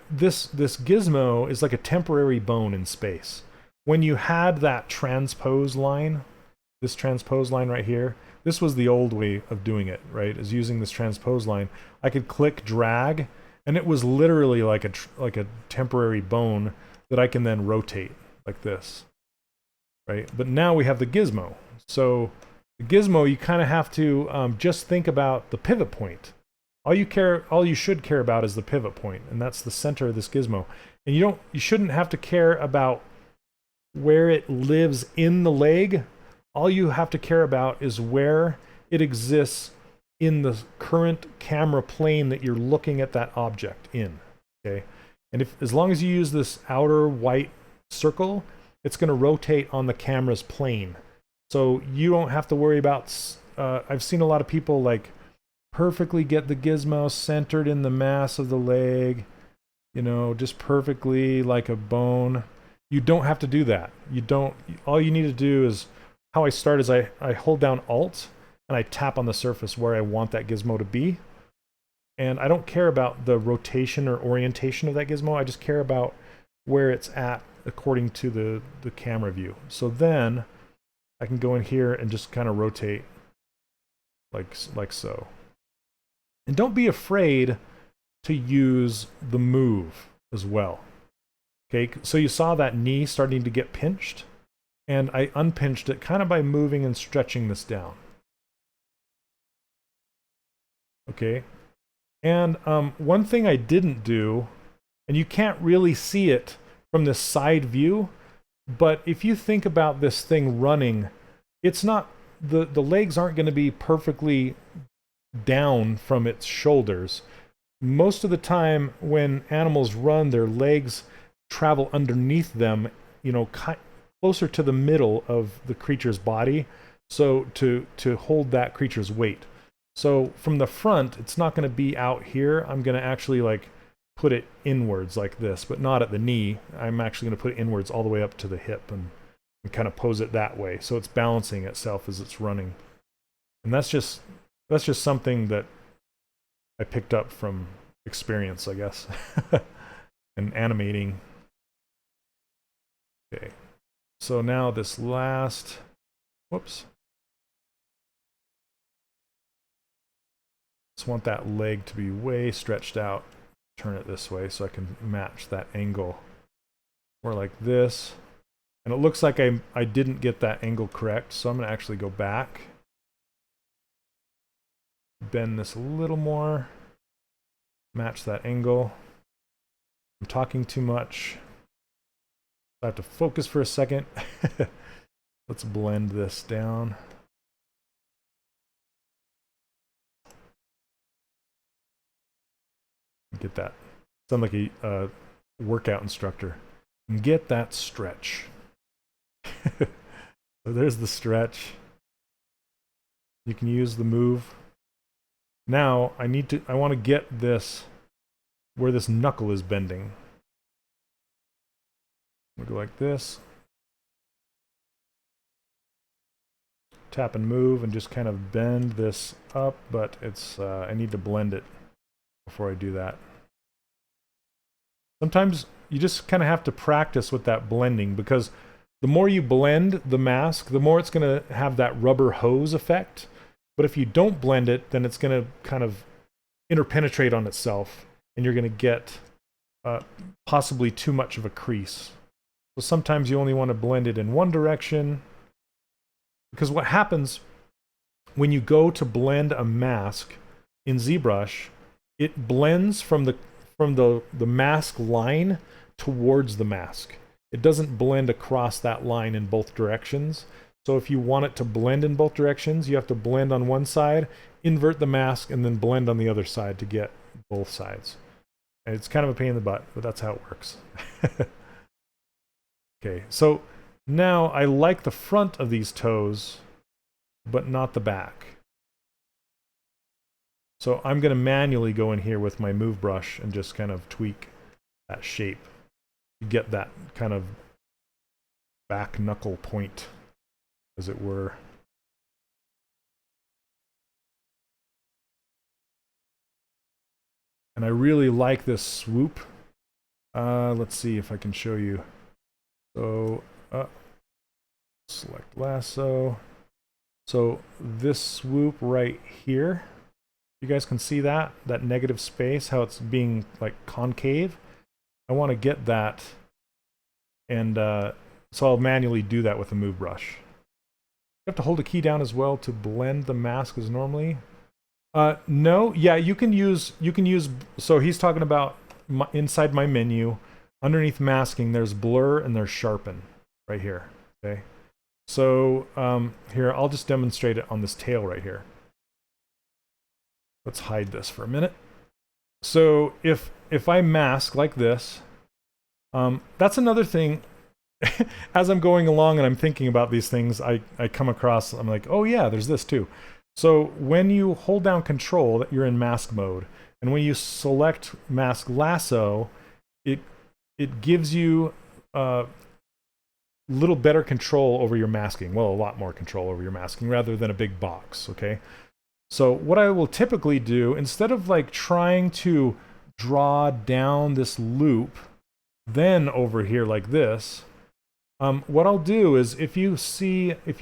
this gizmo is like a temporary bone in space. When you had that transpose line, this transpose line right here, this was the old way of doing it, right? Is using this transpose line. I could click drag, and it was literally like a temporary bone that I can then rotate like this, right? But now we have the gizmo. So the gizmo, you kind of have to just think about the pivot point. All you should care about is the pivot point, and that's the center of this gizmo. And you shouldn't have to care about where it lives in the leg. All you have to care about is where it exists in the current camera plane that you're looking at that object in. Okay, and as long as you use this outer white circle, it's going to rotate on the camera's plane. So you don't have to worry about. I've seen a lot of people like perfectly get the gizmo centered in the mass of the leg, you know, just perfectly like a bone. You don't have to do that. All you need to do is, how I start is I hold down Alt and I tap on the surface where I want that gizmo to be. And I don't care about the rotation or orientation of that gizmo. I just care about where it's at according to the camera view. So then I can go in here and just kind of rotate like so. And don't be afraid to use the move as well. Okay, so you saw that knee starting to get pinched, and I unpinched it kind of by moving and stretching this down. Okay, and one thing I didn't do, and you can't really see it from this side view, but if you think about this thing running, it's not, the legs aren't going to be perfectly down from its shoulders. Most of the time when animals run, their legs travel underneath them, you know, closer to the middle of the creature's body, so to hold that creature's weight. So from the front, it's not going to be out here. I'm going to actually like put it inwards like this, but not at the knee. I'm actually going to put it inwards all the way up to the hip and kind of pose it that way, so it's balancing itself as it's running. And that's just something that I picked up from experience, I guess, and animating. Okay, so now this last, whoops. Just want that leg to be way stretched out. Turn it this way so I can match that angle. More like this. And it looks like I didn't get that angle correct, so I'm going to actually go back. Bend this a little more. Match that angle. I'm talking too much. I have to focus for a second. Let's blend this down. Get that. Sound like a workout instructor. Get that stretch. So there's the stretch. You can use the move. Now I want to get this where this knuckle is bending. We'll go like this. Tap and move and just kind of bend this up, but it's I need to blend it before I do that. Sometimes you just kind of have to practice with that blending, because the more you blend the mask, the more it's going to have that rubber hose effect. But if you don't blend it, then it's going to kind of interpenetrate on itself, and you're going to get possibly too much of a crease. So sometimes you only want to blend it in one direction, because what happens when you go to blend a mask in ZBrush, it blends from the mask line towards the mask. It doesn't blend across that line in both directions. So if you want it to blend in both directions, you have to blend on one side, invert the mask, and then blend on the other side to get both sides. And it's kind of a pain in the butt, but that's how it works. Okay, so now I like the front of these toes, but not the back. So I'm going to manually go in here with my move brush and just kind of tweak that shape to get that kind of back knuckle point, as it were. And I really like this swoop. Let's see if I can show you. So, select lasso. So this swoop right here, you guys can see that negative space, how it's being like concave. I want to get that, and so I'll manually do that with a move brush. You have to hold a key down as well to blend the mask as normally. No, yeah, you can use, so he's talking about inside my menu, underneath masking, there's blur and there's sharpen right here, okay? So here, I'll just demonstrate it on this tail right here. Let's hide this for a minute. So if I mask like this, that's another thing. As I'm going along and I'm thinking about these things, I come across, I'm like, oh yeah, there's this too. So when you hold down Control, you're in mask mode, and when you select mask lasso, it gives you a little better control over your masking. Well, a lot more control over your masking rather than a big box, okay? So what I will typically do, instead of like trying to draw down this loop, then over here like this, what I'll do is if you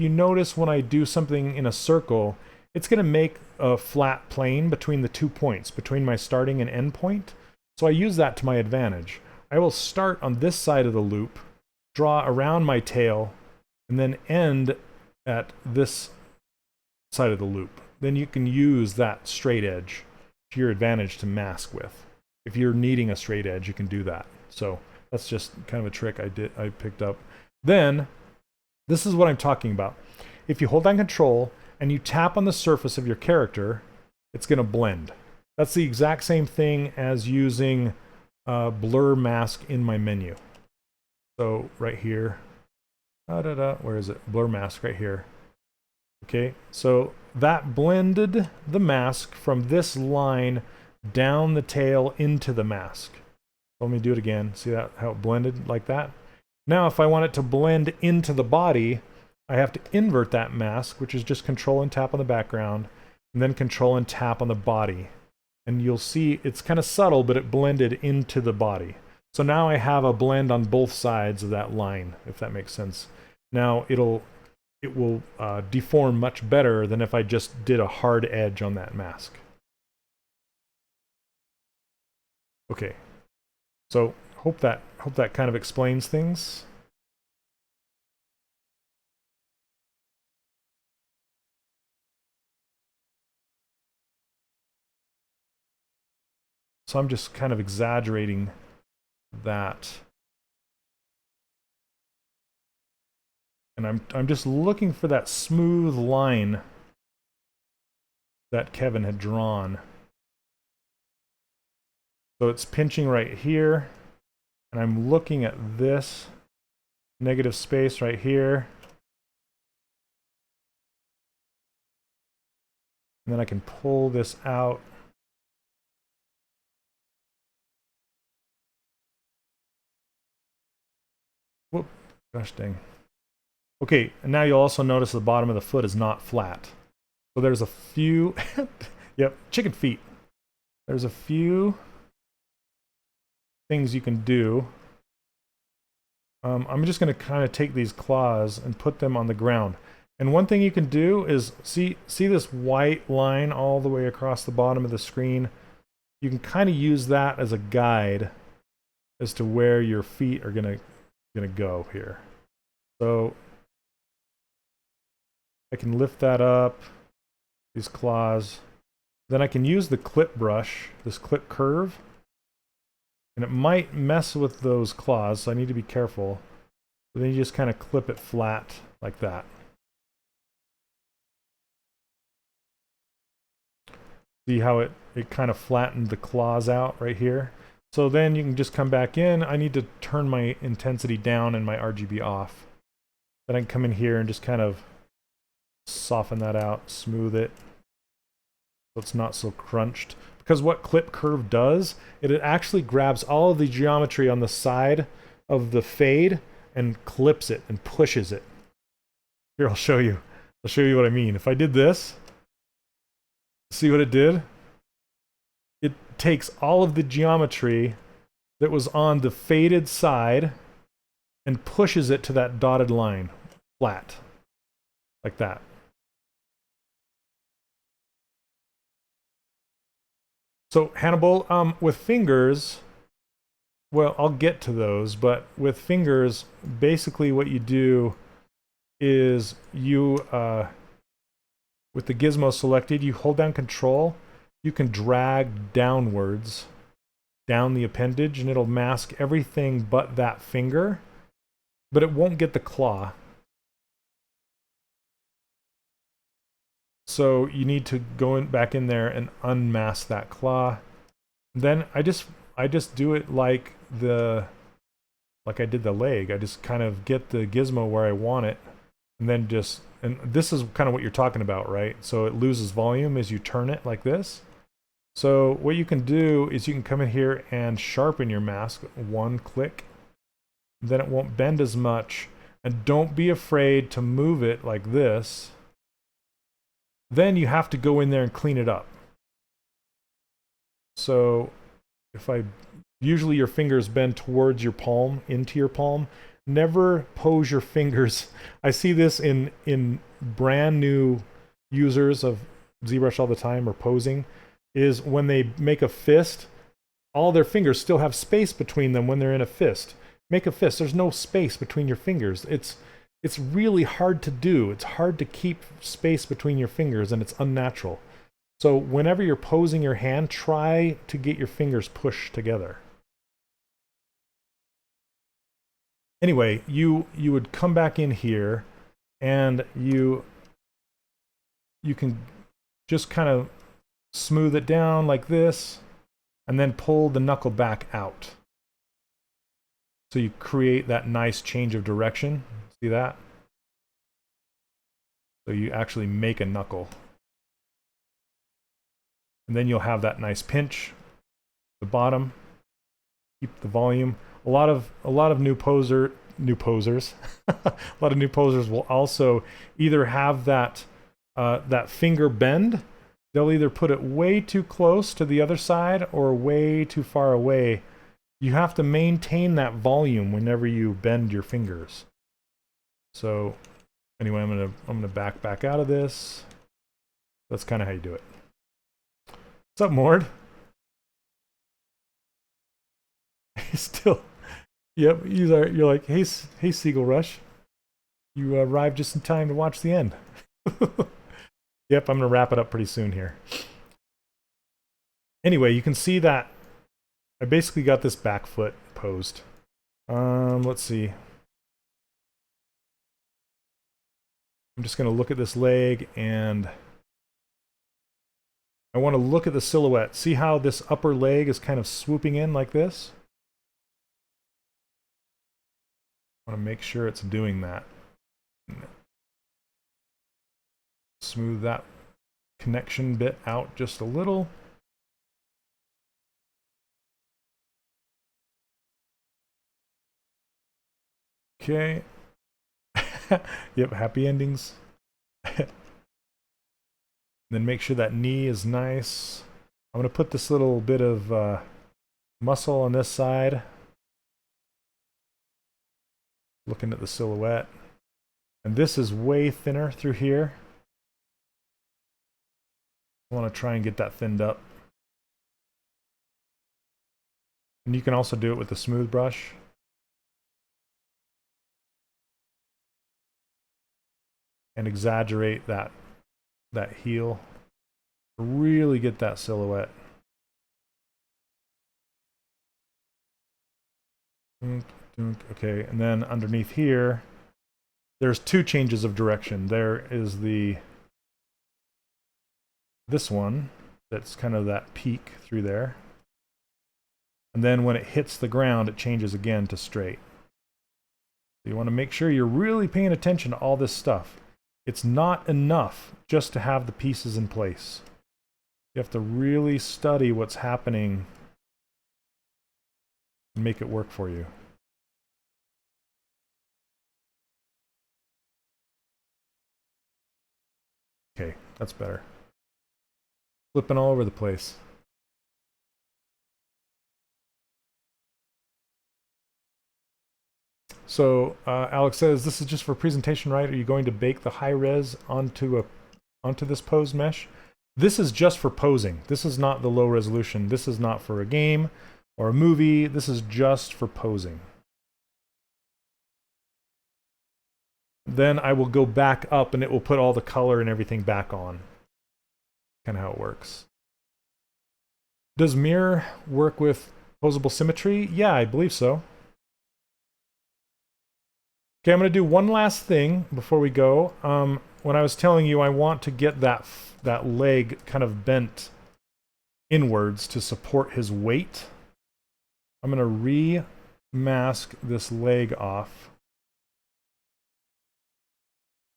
notice when I do something in a circle, it's going to make a flat plane between the 2 points, between my starting and end point. So I use that to my advantage. I will start on this side of the loop, draw around my tail, and then end at this side of the loop. Then you can use that straight edge to your advantage to mask with. If you're needing a straight edge, you can do that. So that's just kind of a trick I picked up. Then, this is what I'm talking about. If you hold down Control and you tap on the surface of your character, it's going to blend. That's the exact same thing as using blur mask in my menu. So right here, where is it? Blur mask right here. Okay, so that blended the mask from this line down the tail into the mask. Let me do it again. See that, how it blended like that? Now if I want it to blend into the body, I have to invert that mask, which is just Control and tap on the background, and then Control and tap on the body. And you'll see it's kind of subtle, but it blended into the body. So now I have a blend on both sides of that line, if that makes sense. Now it will deform much better than if I just did a hard edge on that mask. Okay, so hope that kind of explains things. So I'm just kind of exaggerating that. And I'm just looking for that smooth line that Kevin had drawn. So it's pinching right here, and I'm looking at this negative space right here. And then I can pull this out. Whoop, gosh dang. Okay, and now you'll also notice the bottom of the foot is not flat. So there's a few, yep, chicken feet. There's a few things you can do. I'm just going to kind of take these claws and put them on the ground. And one thing you can do is, see this white line all the way across the bottom of the screen? You can kind of use that as a guide as to where your feet are gonna go here. So I can lift that up, these claws. Then I can use the clip brush, this clip curve, and it might mess with those claws, so I need to be careful. But then you just kind of clip it flat like that. See how it kind of flattened the claws out right here? So then you can just come back in. I need to turn my intensity down and my RGB off. Then I can come in here and just kind of soften that out, smooth it, so it's not so crunched. Because what clip curve does, it actually grabs all of the geometry on the side of the fade and clips it and pushes it. Here, I'll show you. I'll show you what I mean. If I did this, see what it did? It takes all of the geometry that was on the faded side and pushes it to that dotted line, flat, like that. So Hannibal, with fingers, well, I'll get to those, but with fingers, basically what you do is you, with the gizmo selected, you hold down Control, you can drag downwards, down the appendage, and it'll mask everything but that finger, but it won't get the claw. So you need to go back in there and unmask that claw. Then I just do it like I did the leg. I just kind of get the gizmo where I want it, and then and this is kind of what you're talking about, right? So it loses volume as you turn it like this. So what you can do is you can come in here and sharpen your mask, one click. Then it won't bend as much. And don't be afraid to move it like this. Then you have to go in there and clean it up. So usually your fingers bend towards your palm, into your palm. Never pose your fingers. I see this in brand new users of ZBrush all the time, or posing, is when they make a fist, all their fingers still have space between them when they're in a fist. Make a fist, there's no space between your fingers. It's really hard to do. It's hard to keep space between your fingers, and it's unnatural. So whenever you're posing your hand, try to get your fingers pushed together. Anyway, you would come back in here, and you can just kind of smooth it down like this, and then pull the knuckle back out. So you create that nice change of direction. See that? So you actually make a knuckle. And then you'll have that nice pinch at the bottom. Keep the volume. A lot of new posers a lot of new posers will also either have that finger bend. They'll either put it way too close to the other side or way too far away. You have to maintain that volume whenever you bend your fingers. So anyway, I'm gonna back out of this. That's kind of how you do it. What's up, Mord? Still, yep. You're like, hey, Seagull Rush. You arrived just in time to watch the end. Yep, I'm gonna wrap it up pretty soon here. Anyway, you can see that I basically got this back foot posed. Let's see. I'm just gonna look at this leg, and I want to look at the silhouette. See how this upper leg is kind of swooping in like this? I want to make sure it's doing that. Smooth that connection bit out just a little. Okay. Yep, happy endings. Then make sure that knee is nice. I'm going to put this little bit of muscle on this side. Looking at the silhouette. And this is way thinner through here. I want to try and get that thinned up. And you can also do it with the smooth brush. And exaggerate that heel. Really get that silhouette. Okay, and then underneath here, there's two changes of direction. There is this one that's kind of that peak through there. And then when it hits the ground, it changes again to straight. So you want to make sure you're really paying attention to all this stuff. It's not enough just to have the pieces in place. You have to really study what's happening and make it work for you. Okay, that's better. Flipping all over the place. So Alex says, this is just for presentation, right? Are you going to bake the high res onto this pose mesh? This is just for posing. This is not the low resolution. This is not for a game or a movie. This is just for posing. Then I will go back up and it will put all the color and everything back on. Kind of how it works. Does mirror work with posable symmetry? Yeah, I believe so. Okay, I'm going to do one last thing before we go. When I was telling you I want to get that leg kind of bent inwards to support his weight, I'm going to re-mask this leg off.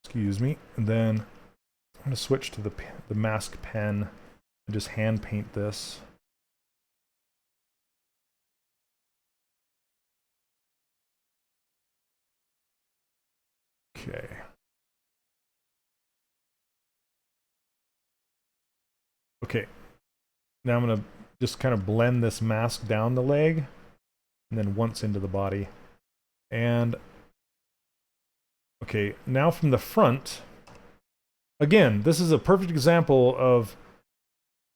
Excuse me. And then I'm going to switch to the mask pen and just hand paint this. Okay. Okay. Now I'm going to just kind of blend this mask down the leg and then once into the body. And okay, now from the front, again, this is a perfect example of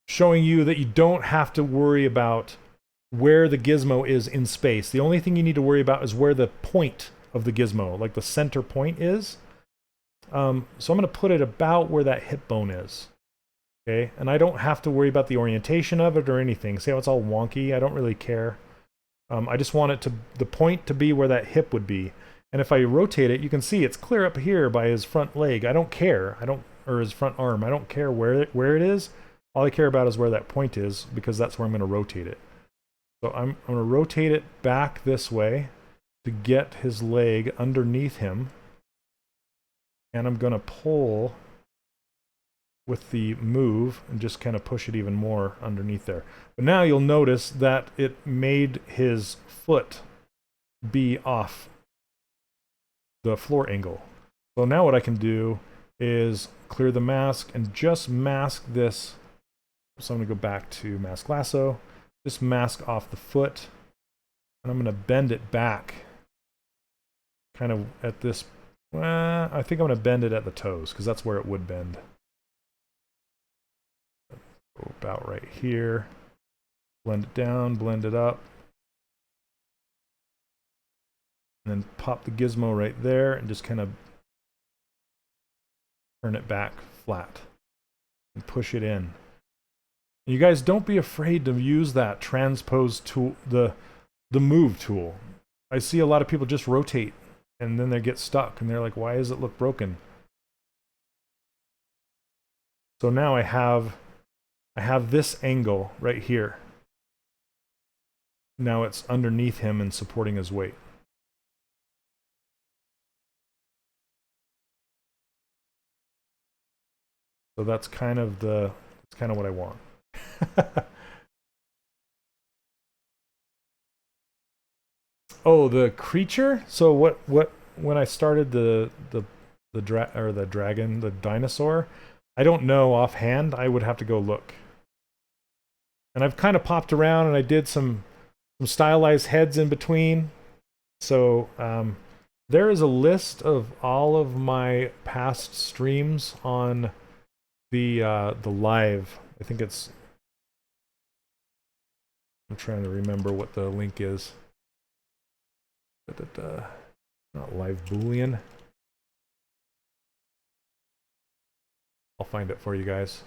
showing you that you don't have to worry about where the gizmo is in space. The only thing you need to worry about is where the point of the gizmo, like the center point is. So I'm going to put it about where that hip bone is. Okay, and I don't have to worry about the orientation of it or anything. See how it's all wonky? I don't really care. I just want it the point to be where that hip would be. And if I rotate it, you can see it's clear up here by his front leg. I don't care. Or his front arm. I don't care where it is. All I care about is where that point is, because that's where I'm going to rotate it. So I'm going to rotate it back this way to get his leg underneath him. And I'm going to pull with the move and just kind of push it even more underneath there. But now you'll notice that it made his foot be off the floor angle. So now what I can do is clear the mask and just mask this. So I'm going to go back to mask lasso, just mask off the foot, and I'm going to bend it back kind of at this. I think I'm going to bend it at the toes because that's where it would bend. Go about right here. Blend it down, blend it up. And then pop the gizmo right there and just kind of turn it back flat and push it in. You guys, don't be afraid to use that transpose tool, the move tool. I see a lot of people just rotate and then they get stuck and they're like, why does it look broken? So now I have this angle right here. Now it's underneath him and supporting his weight. So that's kind of what I want. Oh, the creature? So what when I started the dragon, the dinosaur, I don't know offhand. I would have to go look. And I've kind of popped around and I did some stylized heads in between. So there is a list of all of my past streams on the live. I think it's, I'm trying to remember what the link is. Not live Boolean. I'll find it for you guys.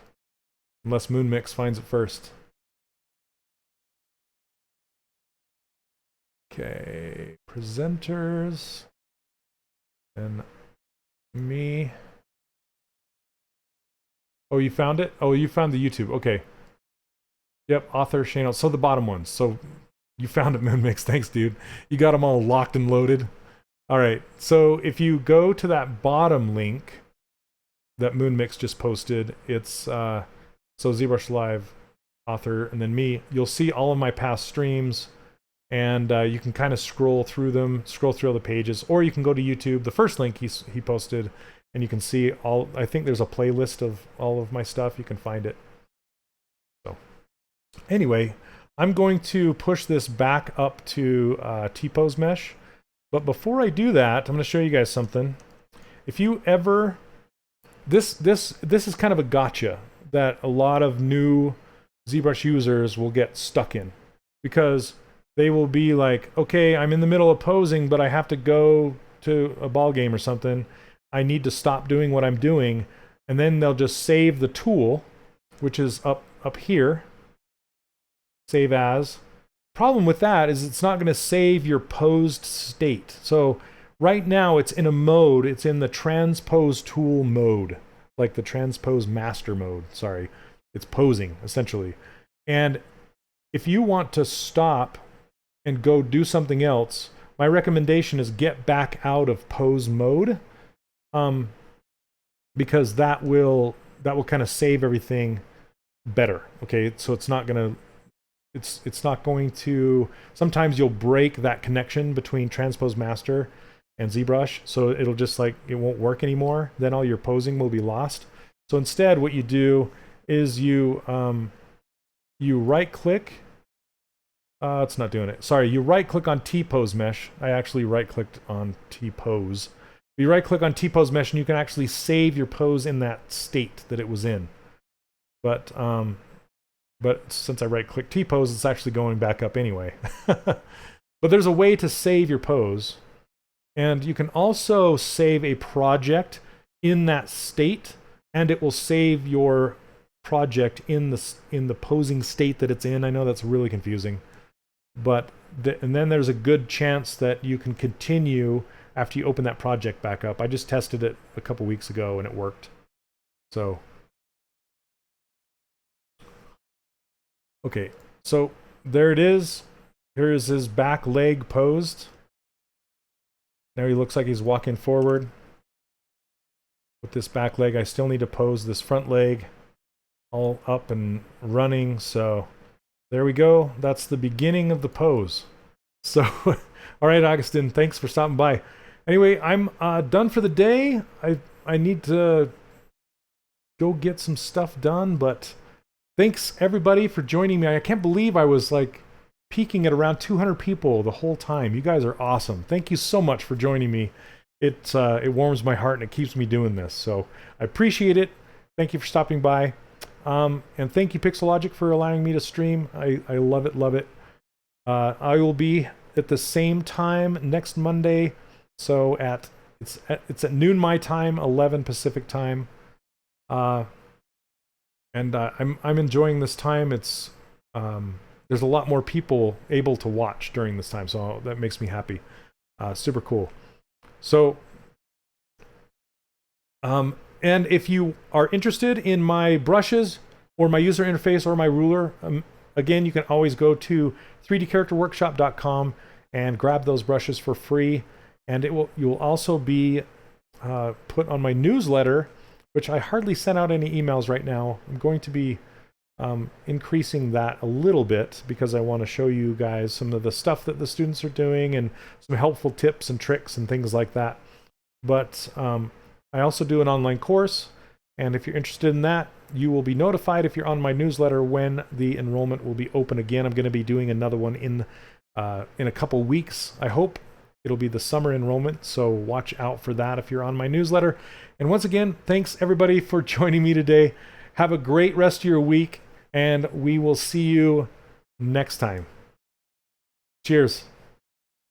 Unless Moonmix finds it first. Okay, presenters. And me. Oh, you found it? Oh, you found the YouTube. Okay. Yep, author, Shane. So the bottom ones. So you found it, Moonmix. Thanks, dude. You got them all locked and loaded. All right. So if you go to that bottom link that Moonmix just posted, it's so ZBrushLIVE, author, and then me. You'll see all of my past streams, and you can kind of scroll through them, scroll through all the pages, or you can go to YouTube. The first link he posted, and you can see all. I think there's a playlist of all of my stuff. You can find it. So anyway, I'm going to push this back up to T-pose mesh. But before I do that, I'm going to show you guys something. If you ever, this is kind of a gotcha that a lot of new ZBrush users will get stuck in, because they will be like, okay, I'm in the middle of posing, but I have to go to a ball game or something. I need to stop doing what I'm doing, and then they'll just save the tool, which is up here. Save as. Problem with that is it's not going to save your posed state. So right now it's in a mode, it's in the transpose tool mode, like the transpose master mode. Sorry, it's posing essentially. And if you want to stop and go do something else, my recommendation is get back out of pose mode, because that will kind of save everything better. Okay, so it's not going to. It's not going to. Sometimes you'll break that connection between transpose master and ZBrush, so it'll just like it won't work anymore. Then all your posing will be lost. So instead, what you do is you right click. It's not doing it. Sorry, you right click on T-pose mesh. I actually right clicked on T-pose. You right click on T-pose mesh, and you can actually save your pose in that state that it was in. But since I right-click T-pose, it's actually going back up anyway. But there's a way to save your pose. And you can also save a project in that state, and it will save your project in the posing state that it's in. I know that's really confusing. But and then there's a good chance that you can continue after you open that project back up. I just tested it a couple weeks ago, and it worked. So... okay, so there it is. Here is his back leg posed. Now he looks like he's walking forward. With this back leg, I still need to pose this front leg all up and running. So there we go. That's the beginning of the pose. So, all right, Augustin, thanks for stopping by. Anyway, I'm done for the day. I need to go get some stuff done, but... thanks everybody for joining me. I can't believe I was like peaking at around 200 people the whole time. You guys are awesome. Thank you so much for joining me. It warms my heart and it keeps me doing this. So I appreciate it. Thank you for stopping by. And thank you Pixelogic for allowing me to stream. I love it, love it. I will be at the same time next Monday. So it's at noon my time, 11 Pacific time. And I'm enjoying this time. It's there's a lot more people able to watch during this time, so that makes me happy. Super cool. So, and if you are interested in my brushes or my user interface or my ruler, again, you can always go to 3dcharacterworkshop.com and grab those brushes for free. And you will also be put on my newsletter, which I hardly send out any emails right now. I'm going to be increasing that a little bit because I want to show you guys some of the stuff that the students are doing and some helpful tips and tricks and things like that. But I also do an online course, and if you're interested in that, you will be notified if you're on my newsletter when the enrollment will be open again. I'm going to be doing another one in a couple weeks. I hope it'll be the summer enrollment, so watch out for that if you're on my newsletter. And once again, thanks everybody for joining me today. Have a great rest of your week, and we will see you next time. Cheers.